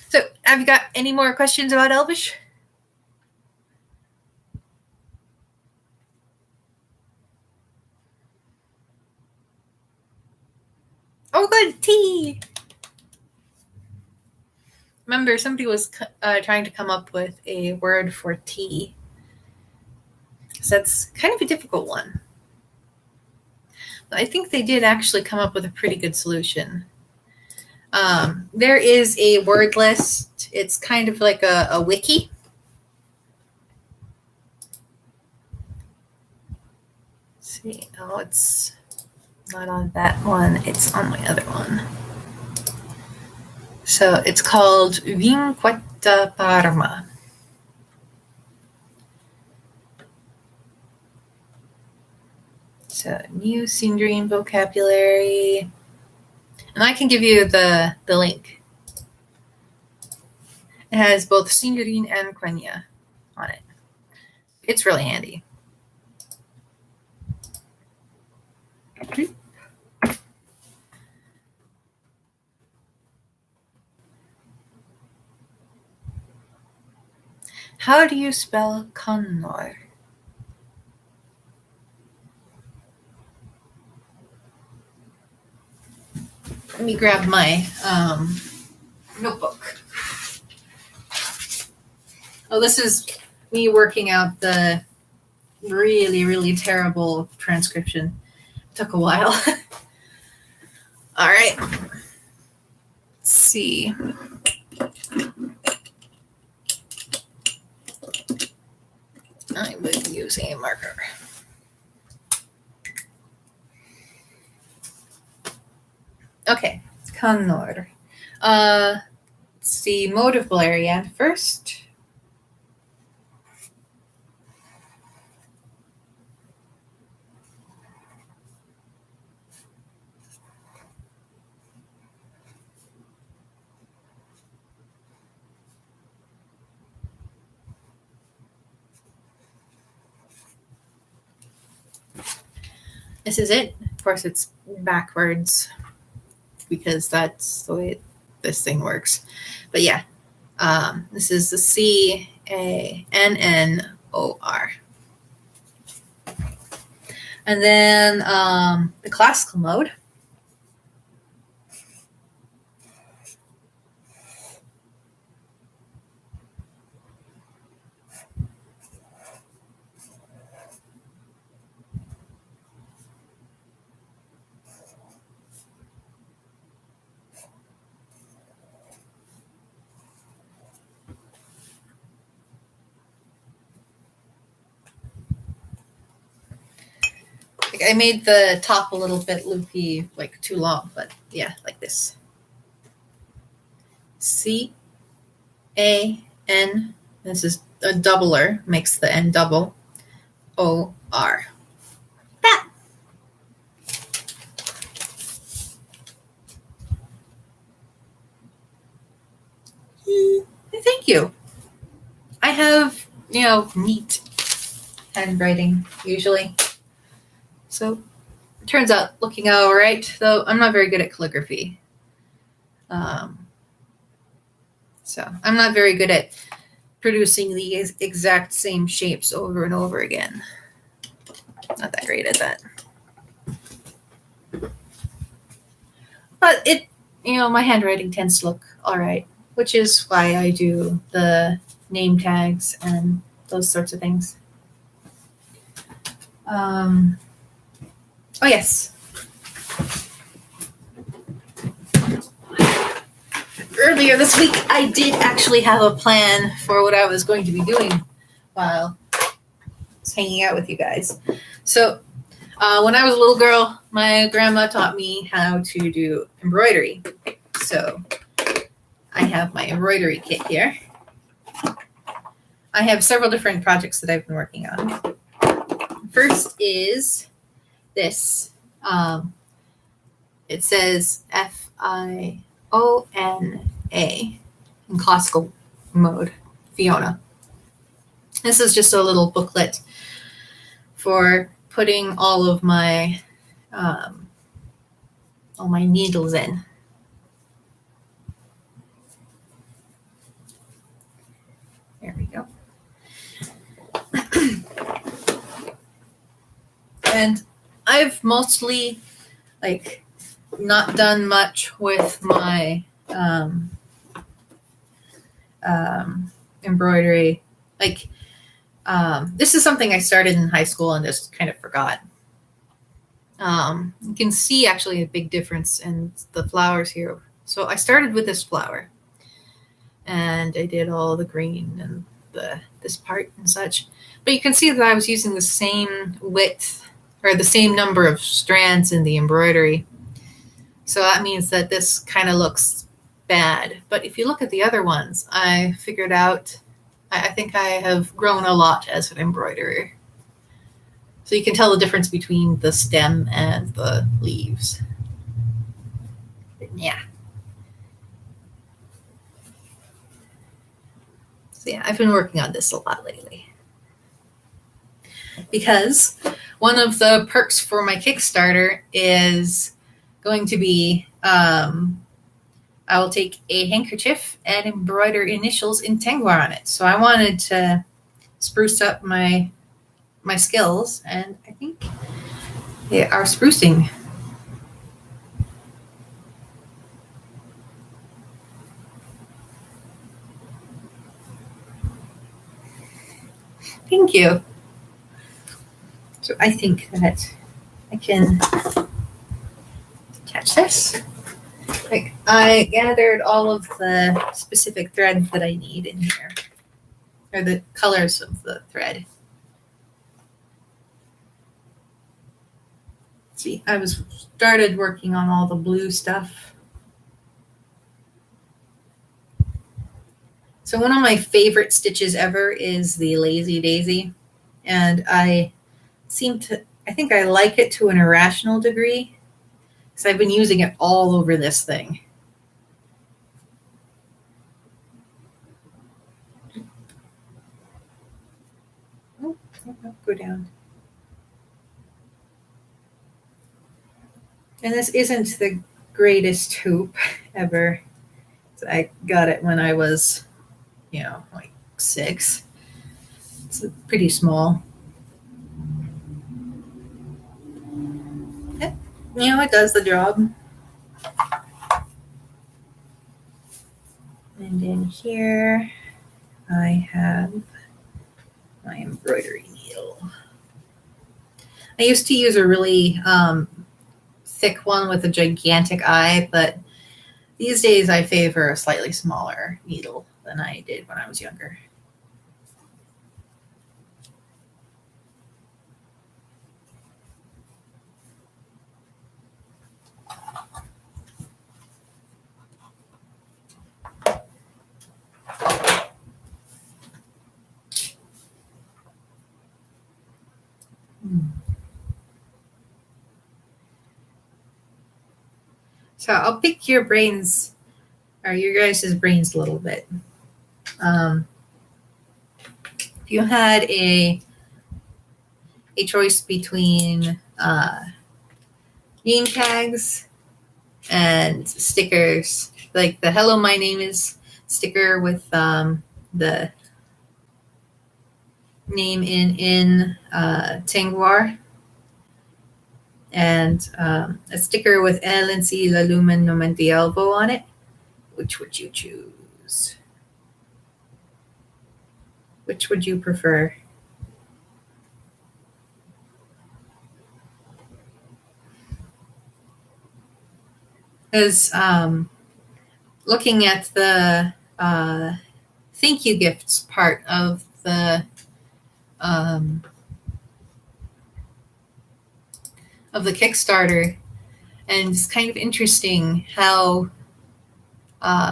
So, have you got any more questions about Elvish? Oh, good. Tea. Remember, somebody was trying to come up with a word for tea. So that's kind of a difficult one. I think they did actually come up with a pretty good solution. There is a word list. It's kind of like a wiki. Let's see. Oh, it's not on that one. It's on my other one. So it's called Vinquetta Parma. So new Sindrian vocabulary. And I can give you the link. It has both Sindarin and Quenya on it. It's really handy. How do you spell Connor? Let me grab my notebook. Oh, this is me working out the really, really terrible transcription. It took a while. All right. Let's see. I would use a marker. Okay, Connor. Let's see, motive valerian first. This is it. Of course, it's backwards because that's the way this thing works. But yeah, this is the CANNOR. And then the classical mode. I made the top a little bit loopy, like too long, but yeah, like this. C A-N, this is a doubler, makes the N double, O-R. That. Thank you. I have, neat handwriting usually. So it turns out looking all right, though I'm not very good at calligraphy. So I'm not very good at producing the exact same shapes over and over again. Not that great at that. But it, my handwriting tends to look all right, which is why I do the name tags and those sorts of things. Oh, yes. Earlier this week, I did actually have a plan for what I was going to be doing while I was hanging out with you guys. So when I was a little girl, my grandma taught me how to do embroidery. So I have my embroidery kit here. I have several different projects that I've been working on. First is this. It says Fiona in classical mode, Fiona. This is just a little booklet for putting all of my needles in. There we go. And I've mostly not done much with my embroidery. This is something I started in high school and just kind of forgot. You can see actually a big difference in the flowers here. So I started with this flower, and I did all the green and this part and such. But you can see that I was using the same width or the same number of strands in the embroidery. So that means that this kind of looks bad. But if you look at the other ones, I figured out, I think I have grown a lot as an embroiderer. So you can tell the difference between the stem and the leaves. Yeah. So yeah, I've been working on this a lot lately. Because one of the perks for my Kickstarter is going to be I will take a handkerchief and embroider initials in Tengwar on it. So I wanted to spruce up my skills, and I think they are sprucing. Thank you. So I think that I can attach this. I gathered all of the specific threads that I need in here, or the colors of the thread. See, I started working on all the blue stuff. So one of my favorite stitches ever is the Lazy Daisy, and I think I like it to an irrational degree, because I've been using it all over this thing. Oh, go down. And this isn't the greatest hoop ever. So I got it when I was, 6. It's pretty small. It does the job. And in here, I have my embroidery needle. I used to use a really thick one with a gigantic eye, but these days I favor a slightly smaller needle than I did when I was younger. So I'll pick your brains, or your guys' brains a little bit. If you had a choice between name tags and stickers, like the "Hello, my name is" sticker with the name in Tengwar, and a sticker with "El en si la lumen no mentielvo" on it, which would you choose? Which would you prefer? Because looking at the thank you gifts part of the Kickstarter, and it's kind of interesting how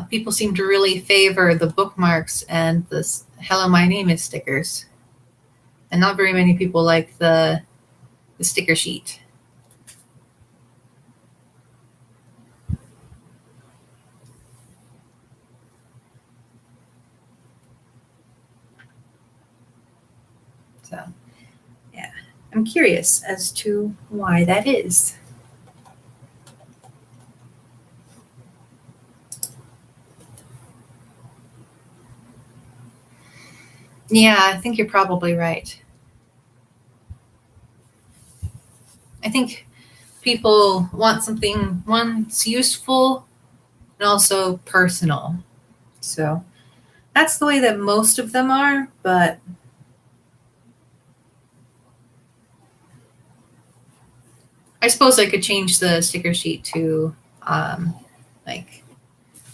people seem to really favor the bookmarks and the "Hello, my name is" stickers, and not very many people like the sticker sheet. So, yeah, I'm curious as to why that is. Yeah, I think you're probably right. I think people want something, one's useful and also personal. So that's the way that most of them are, but I suppose I could change the sticker sheet to like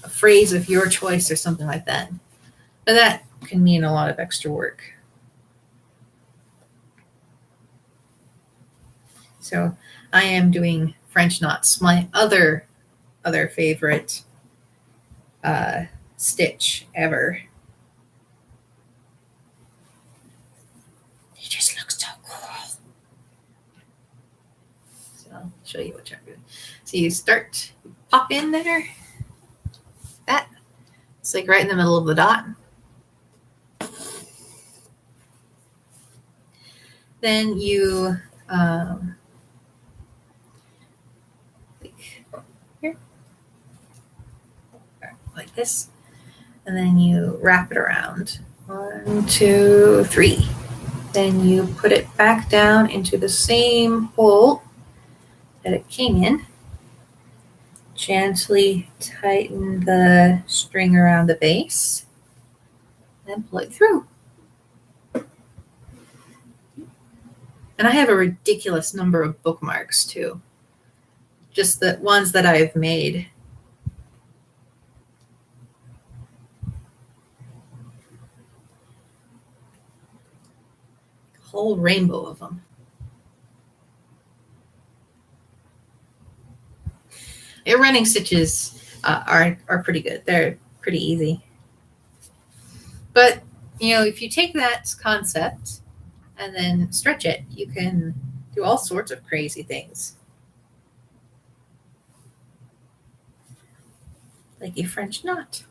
a phrase of your choice or something like that. But that can mean a lot of extra work. So I am doing French knots, my other favorite stitch ever. He just looks so cool. So I'll show you what I'm doing. So you start, pop in there. That. It's like right in the middle of the dot. Then you here, like this, and then you wrap it around. 1, 2, 3. Then you put it back down into the same hole that it came in. Gently tighten the string around the base, and pull it through. And I have a ridiculous number of bookmarks too. Just the ones that I've made. A whole rainbow of them. Your running stitches are pretty good. They're pretty easy. But, if you take that concept and then stretch it, you can do all sorts of crazy things. Like a French knot.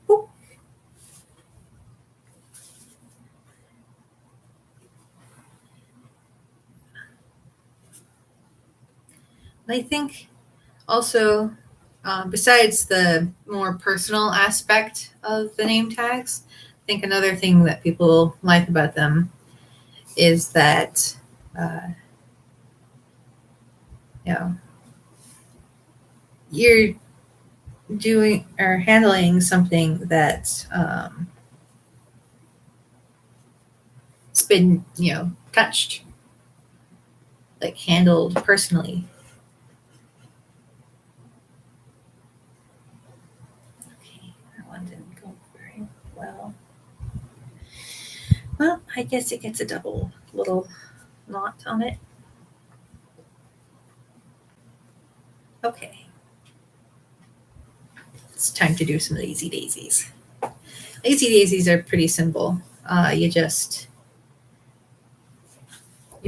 Boop. I think also, besides the more personal aspect of the name tags, I think another thing that people like about them is that, you're doing or handling something that's it's been, touched, like handled personally. Okay, that one didn't go very well. Well, I guess it gets a double little knot on it. Okay. It's time to do some lazy daisies. Lazy daisies are pretty simple. You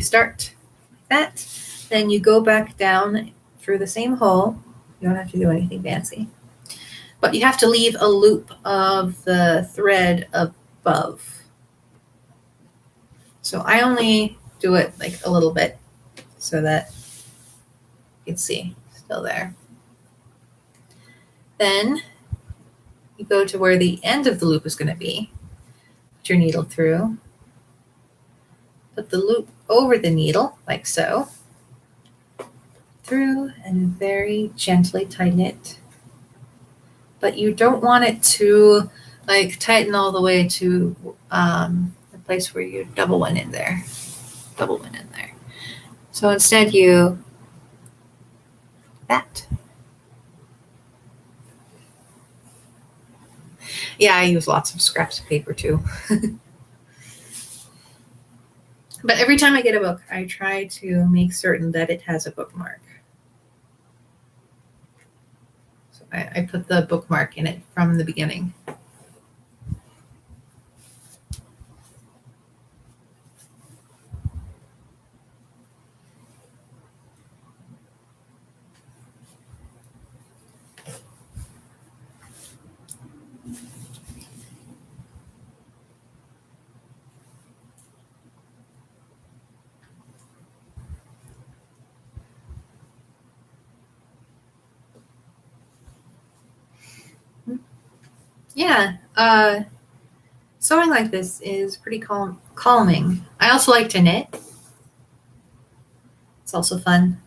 start like that, then you go back down through the same hole. You don't have to do anything fancy. But you have to leave a loop of the thread above. So I only do it like a little bit so that you can see still there. Then you go to where the end of the loop is going to be. Put your needle through. Put the loop over the needle like so. Through and very gently tighten it. But you don't want it to like tighten all the way to the place where you double one in there. Double one in there. So instead you that. Yeah, I use lots of scraps of paper too. But every time I get a book, I try to make certain that it has a bookmark. So I put the bookmark in it from the beginning. Yeah, sewing like this is pretty calming. I also like to knit. It's also fun.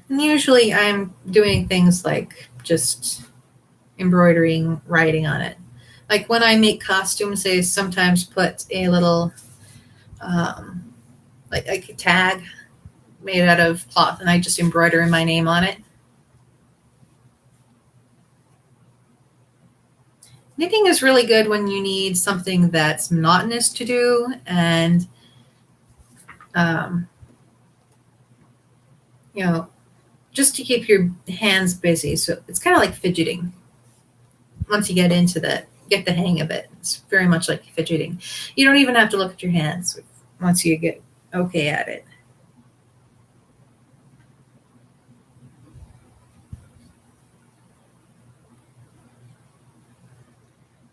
And usually I'm doing things like just embroidering, writing on it. Like when I make costumes, I sometimes put a little, like a tag made out of cloth, and I just embroider my name on it. Knitting is really good when you need something that's monotonous to do and, you know, just to keep your hands busy. So it's kind of like fidgeting. Once you get the hang of it, it's very much like fidgeting. You don't even have to look at your hands once you get okay at it.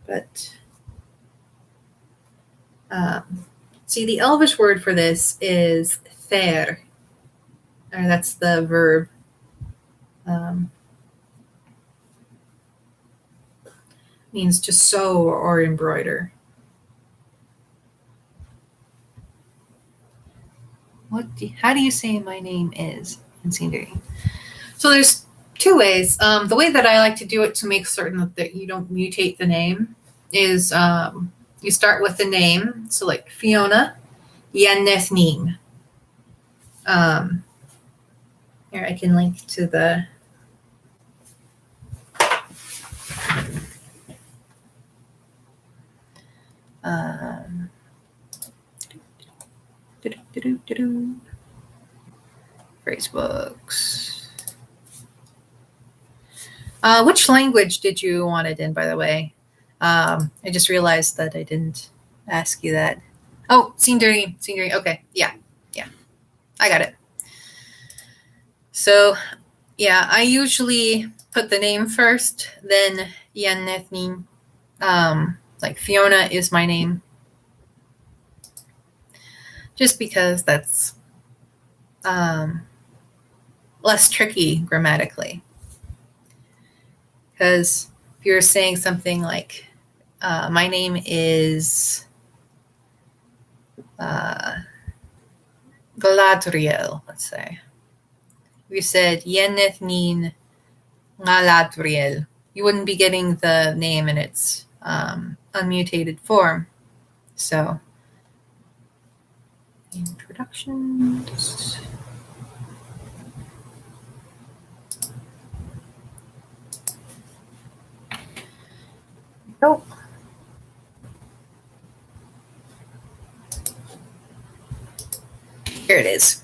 But see, the Elvish word for this is ther. That's the verb. Means to sew or embroider. How do you say my name is in Sindri? So there's two ways. The way that I like to do it to make certain that you don't mutate the name is you start with the name. So like Fiona Yennethnin. Here I can link to the phrase books. Which language did you want it in, by the way? I just realized that I didn't ask you that. Oh, Sindri. Okay, yeah. I got it. So, yeah, I usually put the name first, then Yennethnin. Like Fiona is my name. Just because that's less tricky grammatically. Because if you're saying something like, my name is Galadriel, let's say. If you said Yennethnin Galadriel, you wouldn't be getting the name in its unmutated form. So, introductions. Oh. Here it is.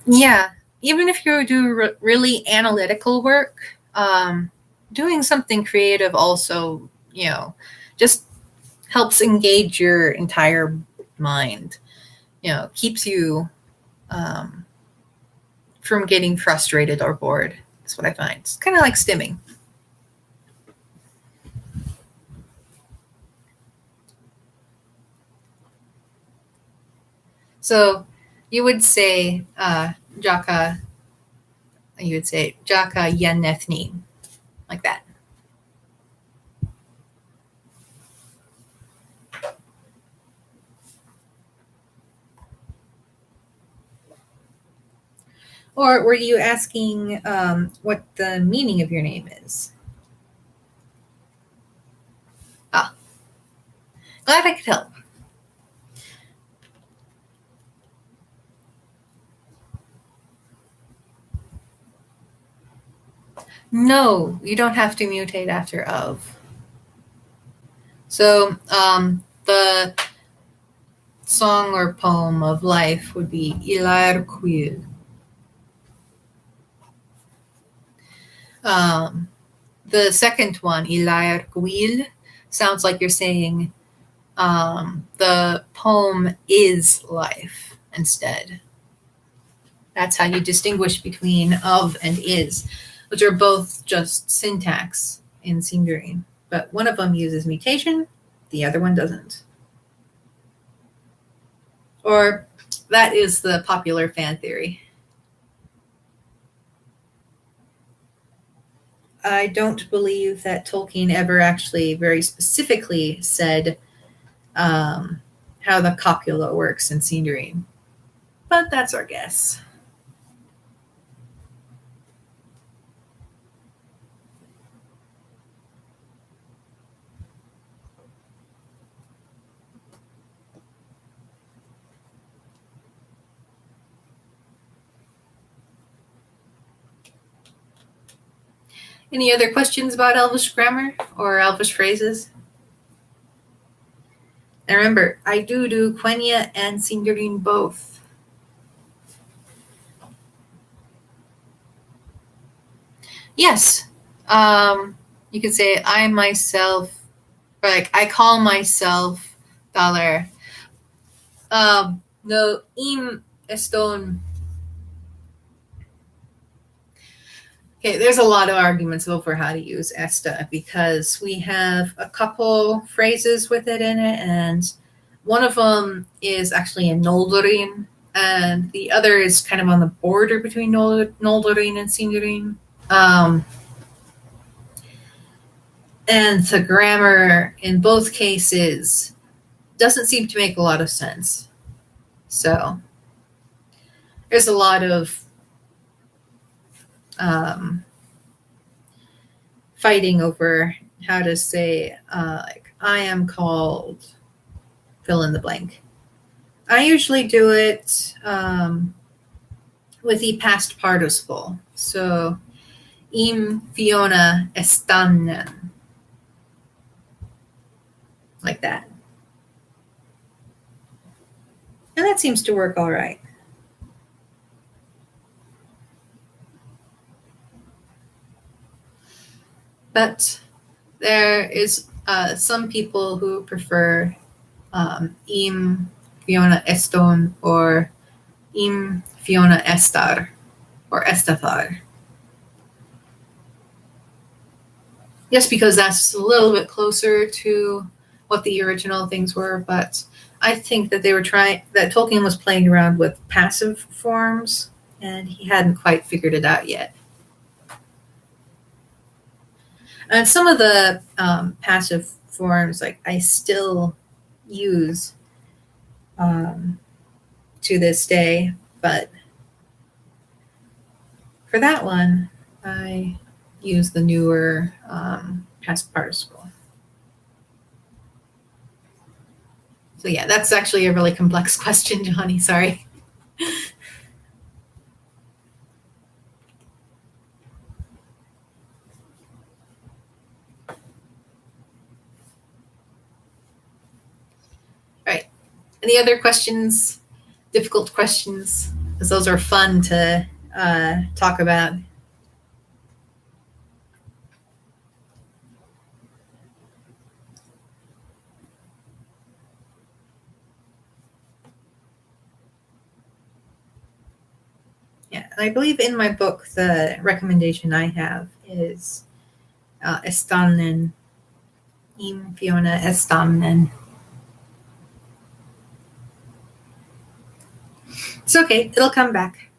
Yeah. even if you do really analytical work, doing something creative also, just helps engage your entire mind. Keeps you from getting frustrated or bored. That's what I find. It's kind of like stimming. So you would say Jaka. You would say Jaka Yenethni, like that. Or were you asking what the meaning of your name is? Ah, glad I could help. No, you don't have to mutate after of. So the song or poem of life would be Ilar Quil. The second one, Ilar Quil, sounds like you're saying the poem is life instead. That's how you distinguish between of and is, which are both just syntax in Sindarin. But one of them uses mutation, the other one doesn't. Or that is the popular fan theory. I don't believe that Tolkien ever actually very specifically said how the copula works in Sindarin. But that's our guess. Any other questions about Elvish grammar or Elvish phrases? And remember, I do Quenya and Sindarin both. Yes. You could say I myself, or like I call myself dollar. No, im eston. Okay, there's a lot of arguments over how to use esta because we have a couple phrases with it in it, and one of them is actually in Noldorin, and the other is kind of on the border between Noldorin and Sindarin. And the grammar in both cases doesn't seem to make a lot of sense. So there's a lot of fighting over how to say, like, I am called, fill in the blank. I usually do it with the past participle. So, im Fiona estannen. Like that. And that seems to work all right. But there is some people who prefer im Fiona eston or im Fiona estar or estathar. Just because that's a little bit closer to what the original things were, but I think that that Tolkien was playing around with passive forms, and he hadn't quite figured it out yet. And some of the passive forms, like I still use to this day, but for that one, I use the newer past participle. So yeah, that's actually a really complex question, Johnny. Sorry. All right. Any other questions? Difficult questions? Because those are fun to talk about. Yeah, I believe in my book the recommendation I have is Estannen. Im Fiona Estannen. It's okay, it'll come back.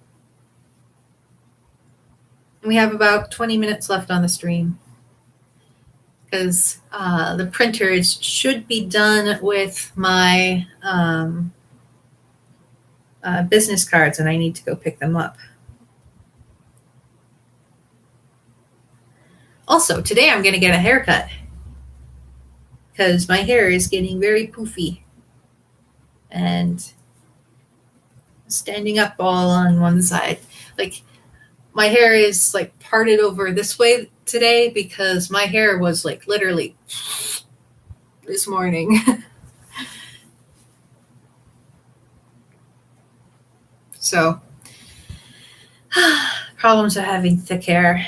We have about 20 minutes left on the stream because the printers should be done with my business cards and I need to go pick them up. Also, today I'm going to get a haircut because my hair is getting very poofy and standing up all on one side. Like, my hair is like parted over this way today because my hair was like literally this morning. So, problems of having thick hair.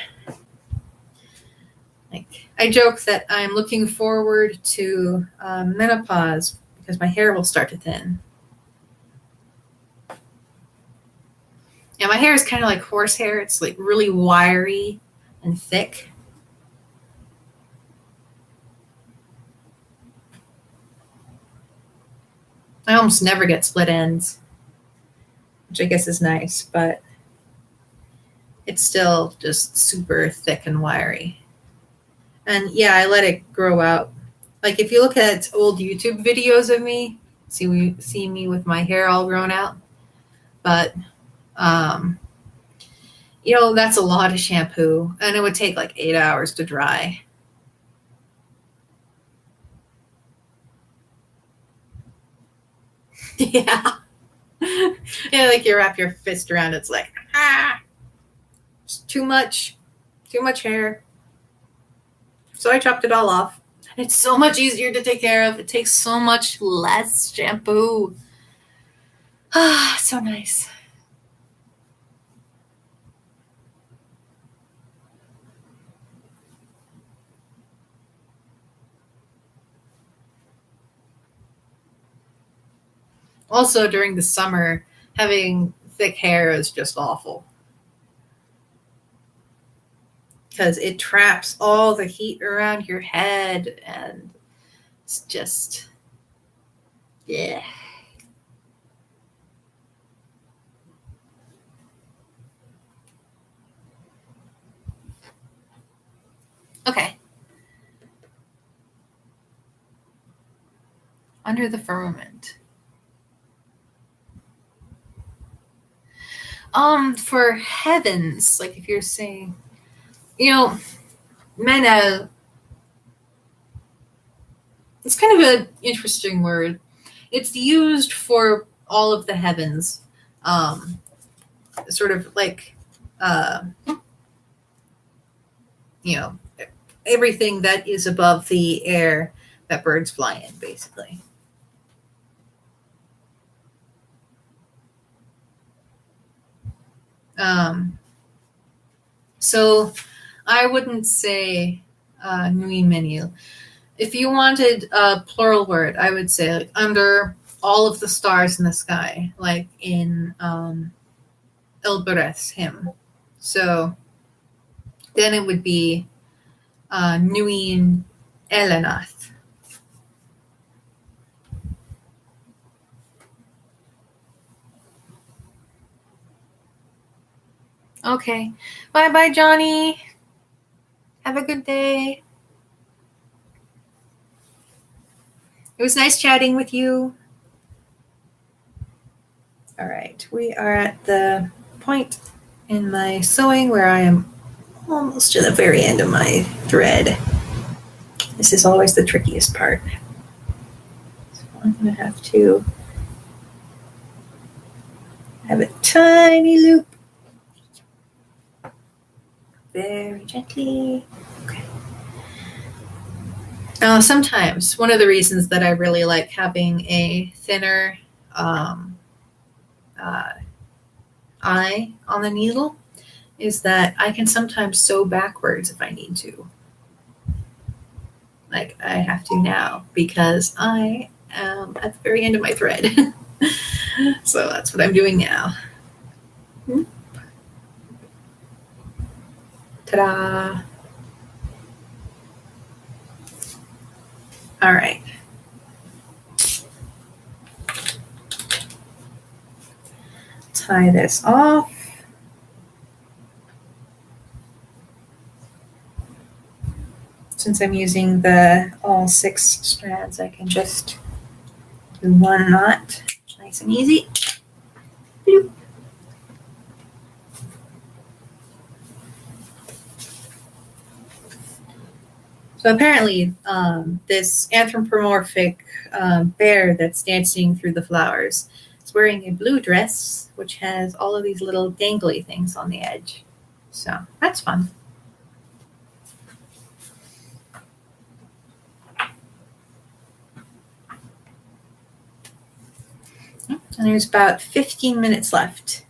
Like, I joke that I'm looking forward to menopause because my hair will start to thin. Yeah, my hair is kind of like horse hair. It's like really wiry and thick. I almost never get split ends, which I guess is nice, but it's still just super thick and wiry. And yeah, I let it grow out. Like, if you look at old YouTube videos of me, see me with my hair all grown out. But that's a lot of shampoo, and it would take like 8 hours to dry. Yeah. Yeah, like you wrap your fist around, it's like, it's too much hair. So I chopped it all off. It's so much easier to take care of. It takes so much less shampoo. So nice. Also, during the summer, having thick hair is just awful because it traps all the heat around your head, and it's just, yeah. Okay. Under the firmament. For heavens, like if you're saying, Menel, it's kind of an interesting word. It's used for all of the heavens, sort of like, everything that is above the air that birds fly in, basically. So I wouldn't say nui menu. If you wanted a plural word, I would say like under all of the stars in the sky, like in Elbereth's hymn. So then it would be nuin Elenath. Okay. Bye-bye, Johnny. Have a good day. It was nice chatting with you. All right. We are at the point in my sewing where I am almost to the very end of my thread. This is always the trickiest part. So I'm going to have to have a tiny loop. Very gently. Okay. Sometimes one of the reasons that I really like having a thinner eye on the needle is that I can sometimes sew backwards if I need to. Like I have to now because I am at the very end of my thread. So that's what I'm doing now. Ta-da! All right. Tie this off. Since I'm using the all 6 strands, I can just do one knot, nice and easy. Boop. So apparently, this anthropomorphic bear that's dancing through the flowers is wearing a blue dress, which has all of these little dangly things on the edge. So that's fun. And there's about 15 minutes left.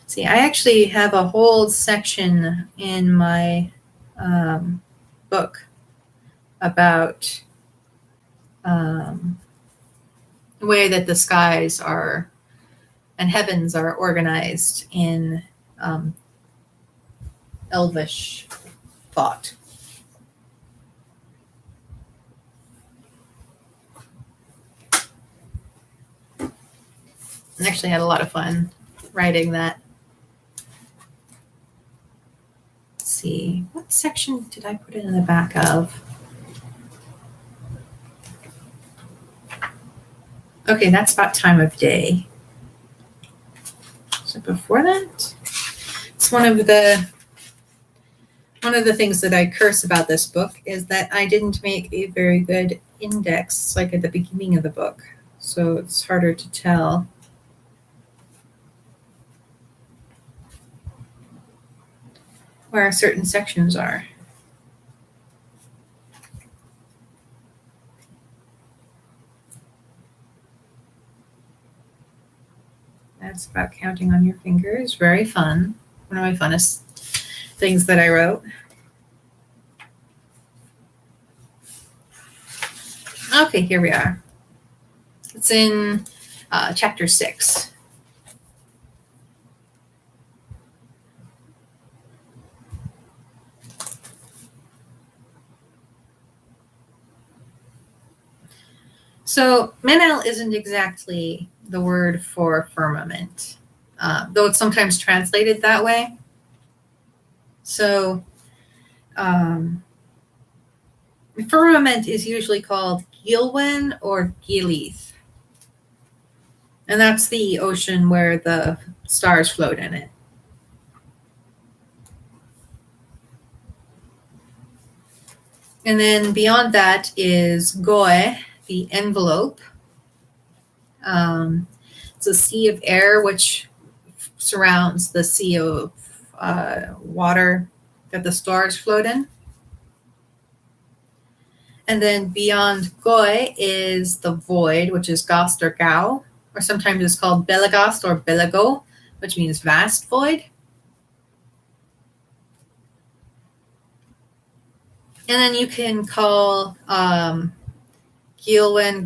See, I actually have a whole section in my book about the way that the skies are and heavens are organized in Elvish thought. I actually had a lot of fun writing that. Let's see, what section did I put it in the back of? Okay, that's about time of day. So before that, it's one of the things that I curse about this book is that I didn't make a very good index like at the beginning of the book. So it's harder to tell. Where certain sections are. That's about counting on your fingers. Very fun. One of my funnest things that I wrote. Okay, here we are. It's in chapter 6. So Menel isn't exactly the word for firmament, though it's sometimes translated that way. So firmament is usually called Gilwen or Gilith. And that's the ocean where the stars float in it. And then beyond that is Goe, the envelope. It's a sea of air which surrounds the sea of water that the stars float in. And then beyond Goe is the void, which is Gast or Gao, or sometimes it's called Belagast or Belago, which means vast void. And then you can call Gilwen,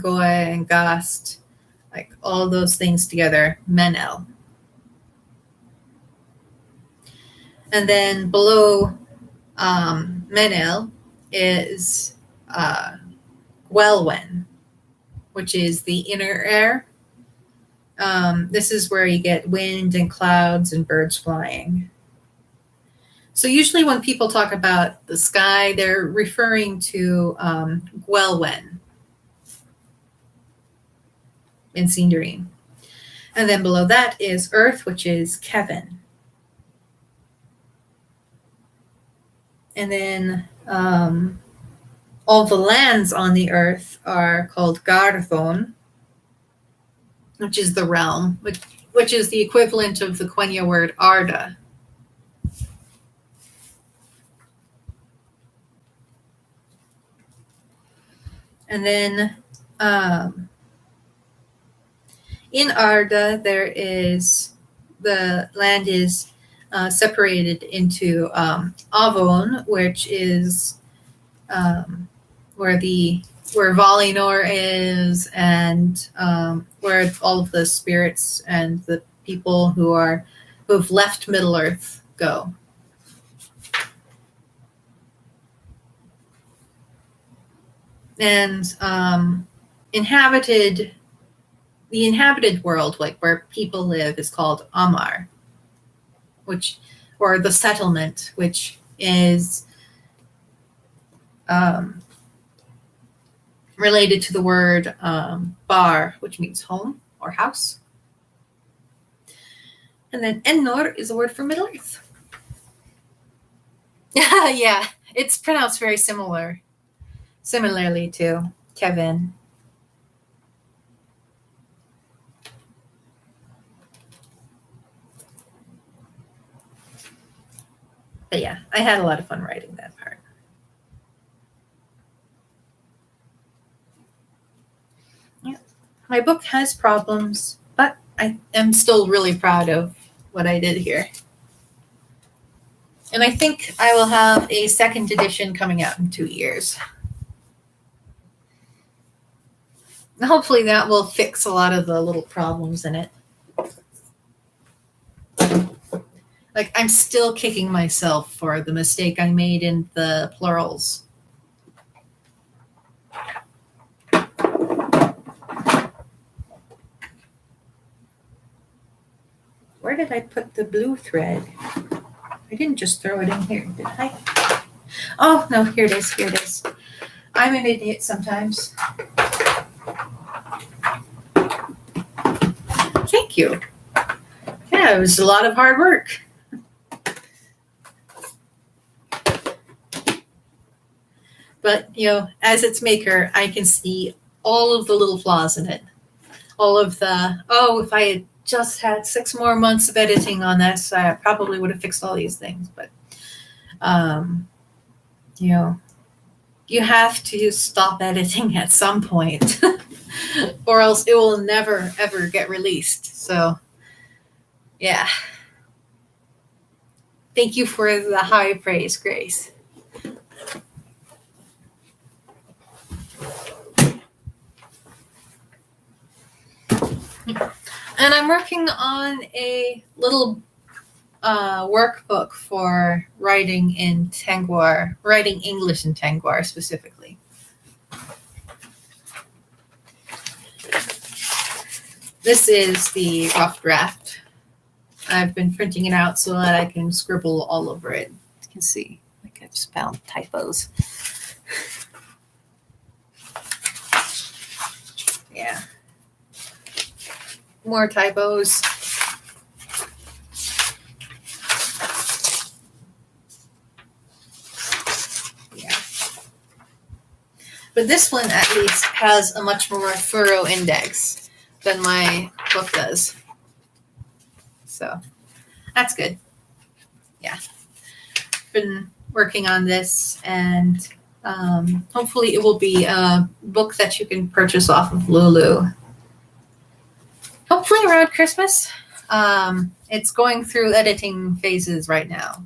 Goe, and Gast, like all those things together, Menel. And then below Menel is Gwelwen, which is the inner air. This is where you get wind and clouds and birds flying. So usually when people talk about the sky, they're referring to Gwelwen in Sindarin. And then below that is Earth, which is Kevin. And then all the lands on the earth are called Garthon, which is the realm, which is the equivalent of the Quenya word Arda. And then Um, in Arda, the land is separated into Avon, which is where Valinor is, and where all of the spirits and the people who have left Middle Earth go. And the inhabited world, like where people live, is called Amar, or the settlement, which is related to the word bar, which means home or house. And then Ennor is a word for Middle Earth. Yeah, it's pronounced very similarly to Kevin. But yeah, I had a lot of fun writing that part. Yeah. My book has problems, but I am still really proud of what I did here. And I think I will have a second edition coming out in 2 years. Hopefully that will fix a lot of the little problems in it. Like, I'm still kicking myself for the mistake I made in the plurals. Where did I put the blue thread? I didn't just throw it in here, did I? Oh, no, here it is. I'm an idiot sometimes. Thank you. Yeah, it was a lot of hard work. But, as its maker, I can see all of the little flaws in it. All of if I had just had 6 more months of editing on this, I probably would have fixed all these things. But, you have to stop editing at some point, or else it will never, ever get released. So, yeah. Thank you for the high praise, Grace. And I'm working on a little workbook for writing in Tengwar, writing English in Tengwar specifically. This is the rough draft. I've been printing it out so that I can scribble all over it. You can see, like, I just found typos. Yeah. More typos. Yeah. But this one at least has a much more thorough index than my book does. So that's good. Yeah. Been working on this, and hopefully it will be a book that you can purchase off of Lulu. Hopefully around Christmas. It's going through editing phases right now.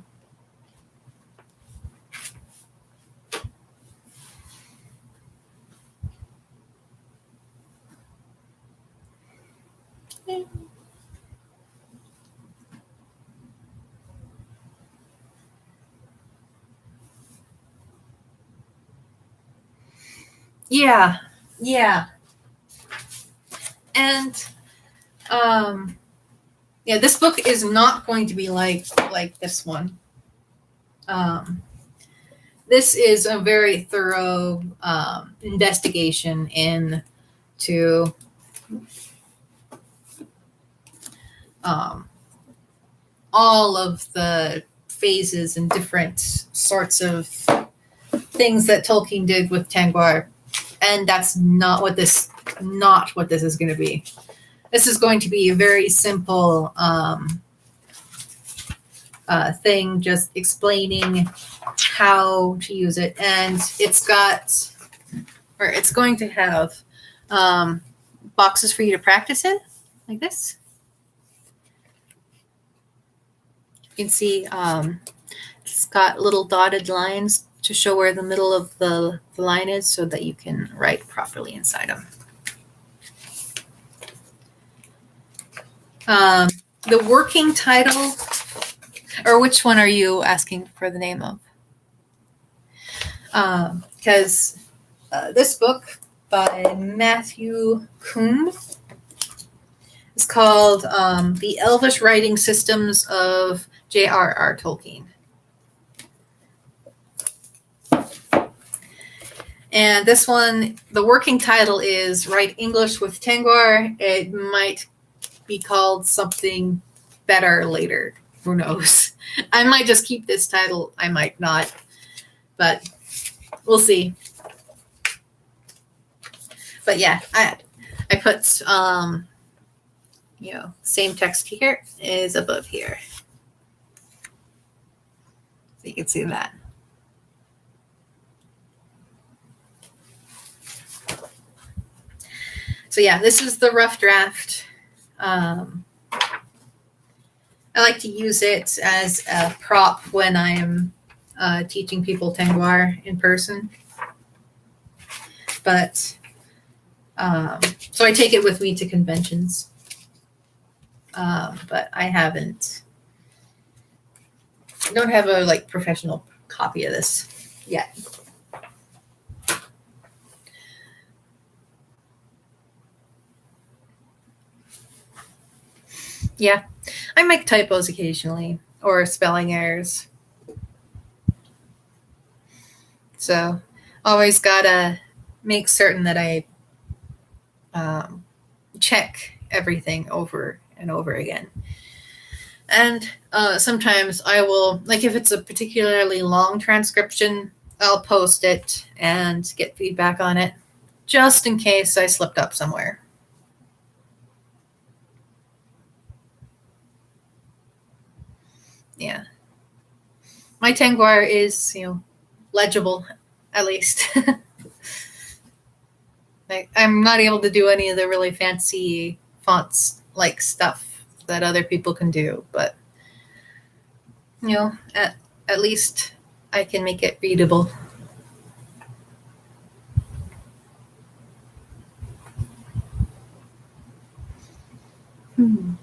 Yeah. And this book is not going to be like this one. This is a very thorough investigation into all of the phases and different sorts of things that Tolkien did with Tengwar, and that's not what this is going to be. This is going to be a very simple thing, just explaining how to use it, and it's going to have boxes for you to practice in, like this. You can see it's got little dotted lines to show where the middle of the line is so that you can write properly inside them. The working title, or which one are you asking for the name of? Because this book by Matthew Coombe is called The Elvish Writing Systems of J.R.R. Tolkien. And this one, the working title is Write English with Tengwar. It might be called something better later. Who knows? I might just keep this title. I might not. But we'll see. But yeah, I put, same text here is above here. So you can see that. So yeah, this is the rough draft. I like to use it as a prop when I'm teaching people Tengwar in person. But so I take it with me to conventions. But I don't have a professional copy of this yet. Yeah, I make typos occasionally or spelling errors. So always gotta make certain that I check everything over and over again. And sometimes I will, if it's a particularly long transcription, I'll post it and get feedback on it, just in case I slipped up somewhere. Yeah. My Tengwar is, legible, at least. I'm not able to do any of the really fancy fonts stuff that other people can do, but at least I can make it readable. Hmm.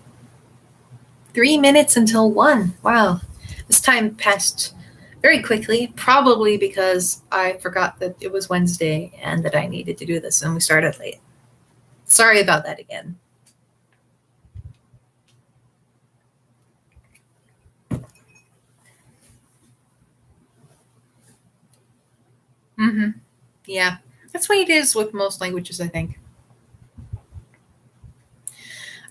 3 minutes until 1. Wow. This time passed very quickly, probably because I forgot that it was Wednesday and that I needed to do this, and we started late. Sorry about that again. Mm-hmm. Yeah. That's what it is with most languages, I think.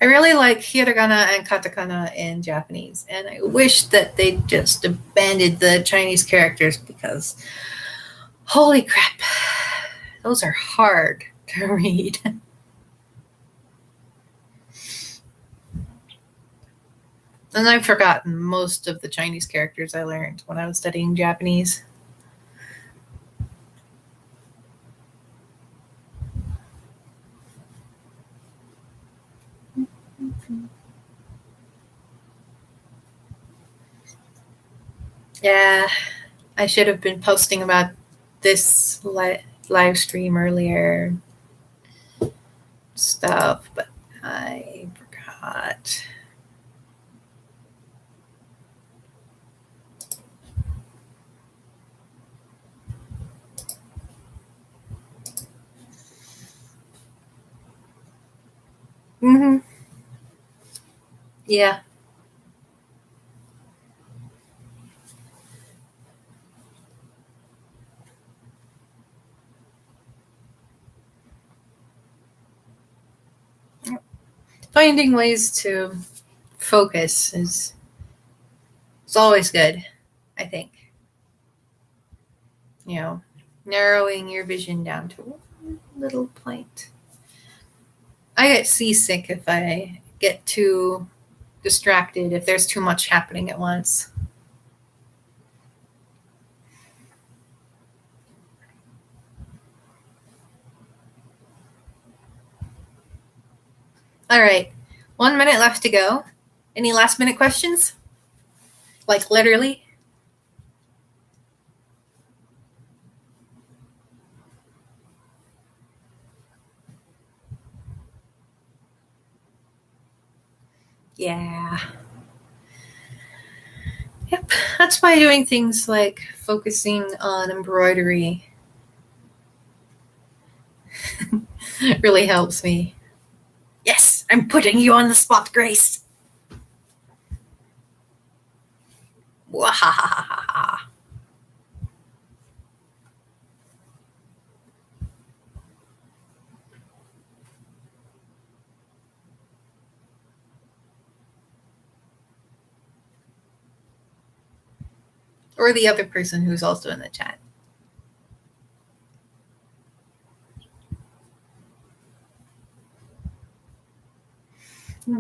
I really like hiragana and katakana in Japanese, and I wish that they just abandoned the Chinese characters because, holy crap, those are hard to read. And I've forgotten most of the Chinese characters I learned when I was studying Japanese. Yeah, I should have been posting about this live stream earlier stuff, but I forgot. Mm-hmm. Yeah. Finding ways to focus is always good, I think. Narrowing your vision down to one little point. I get seasick if I get too distracted, if there's too much happening at once. All right. 1 minute left to go. Any last minute questions? Like literally? Yeah. Yep. That's why doing things like focusing on embroidery really helps me. Yes, I'm putting you on the spot, Grace. Wahahaha. Or the other person who's also in the chat.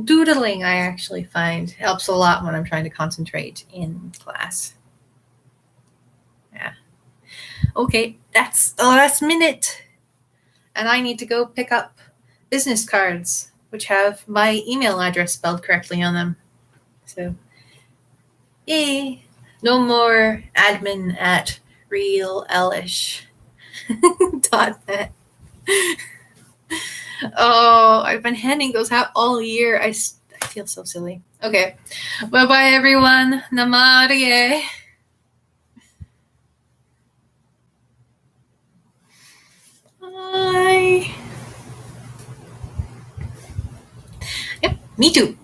Doodling, I actually find, helps a lot when I'm trying to concentrate in class. Yeah. Okay, that's the last minute. And I need to go pick up business cards, which have my email address spelled correctly on them. So, yay. No more admin at realelvish.net. Oh, I've been handing those out all year. I feel so silly. Okay. Bye-bye, everyone. Namaste. Bye. Yep, me too.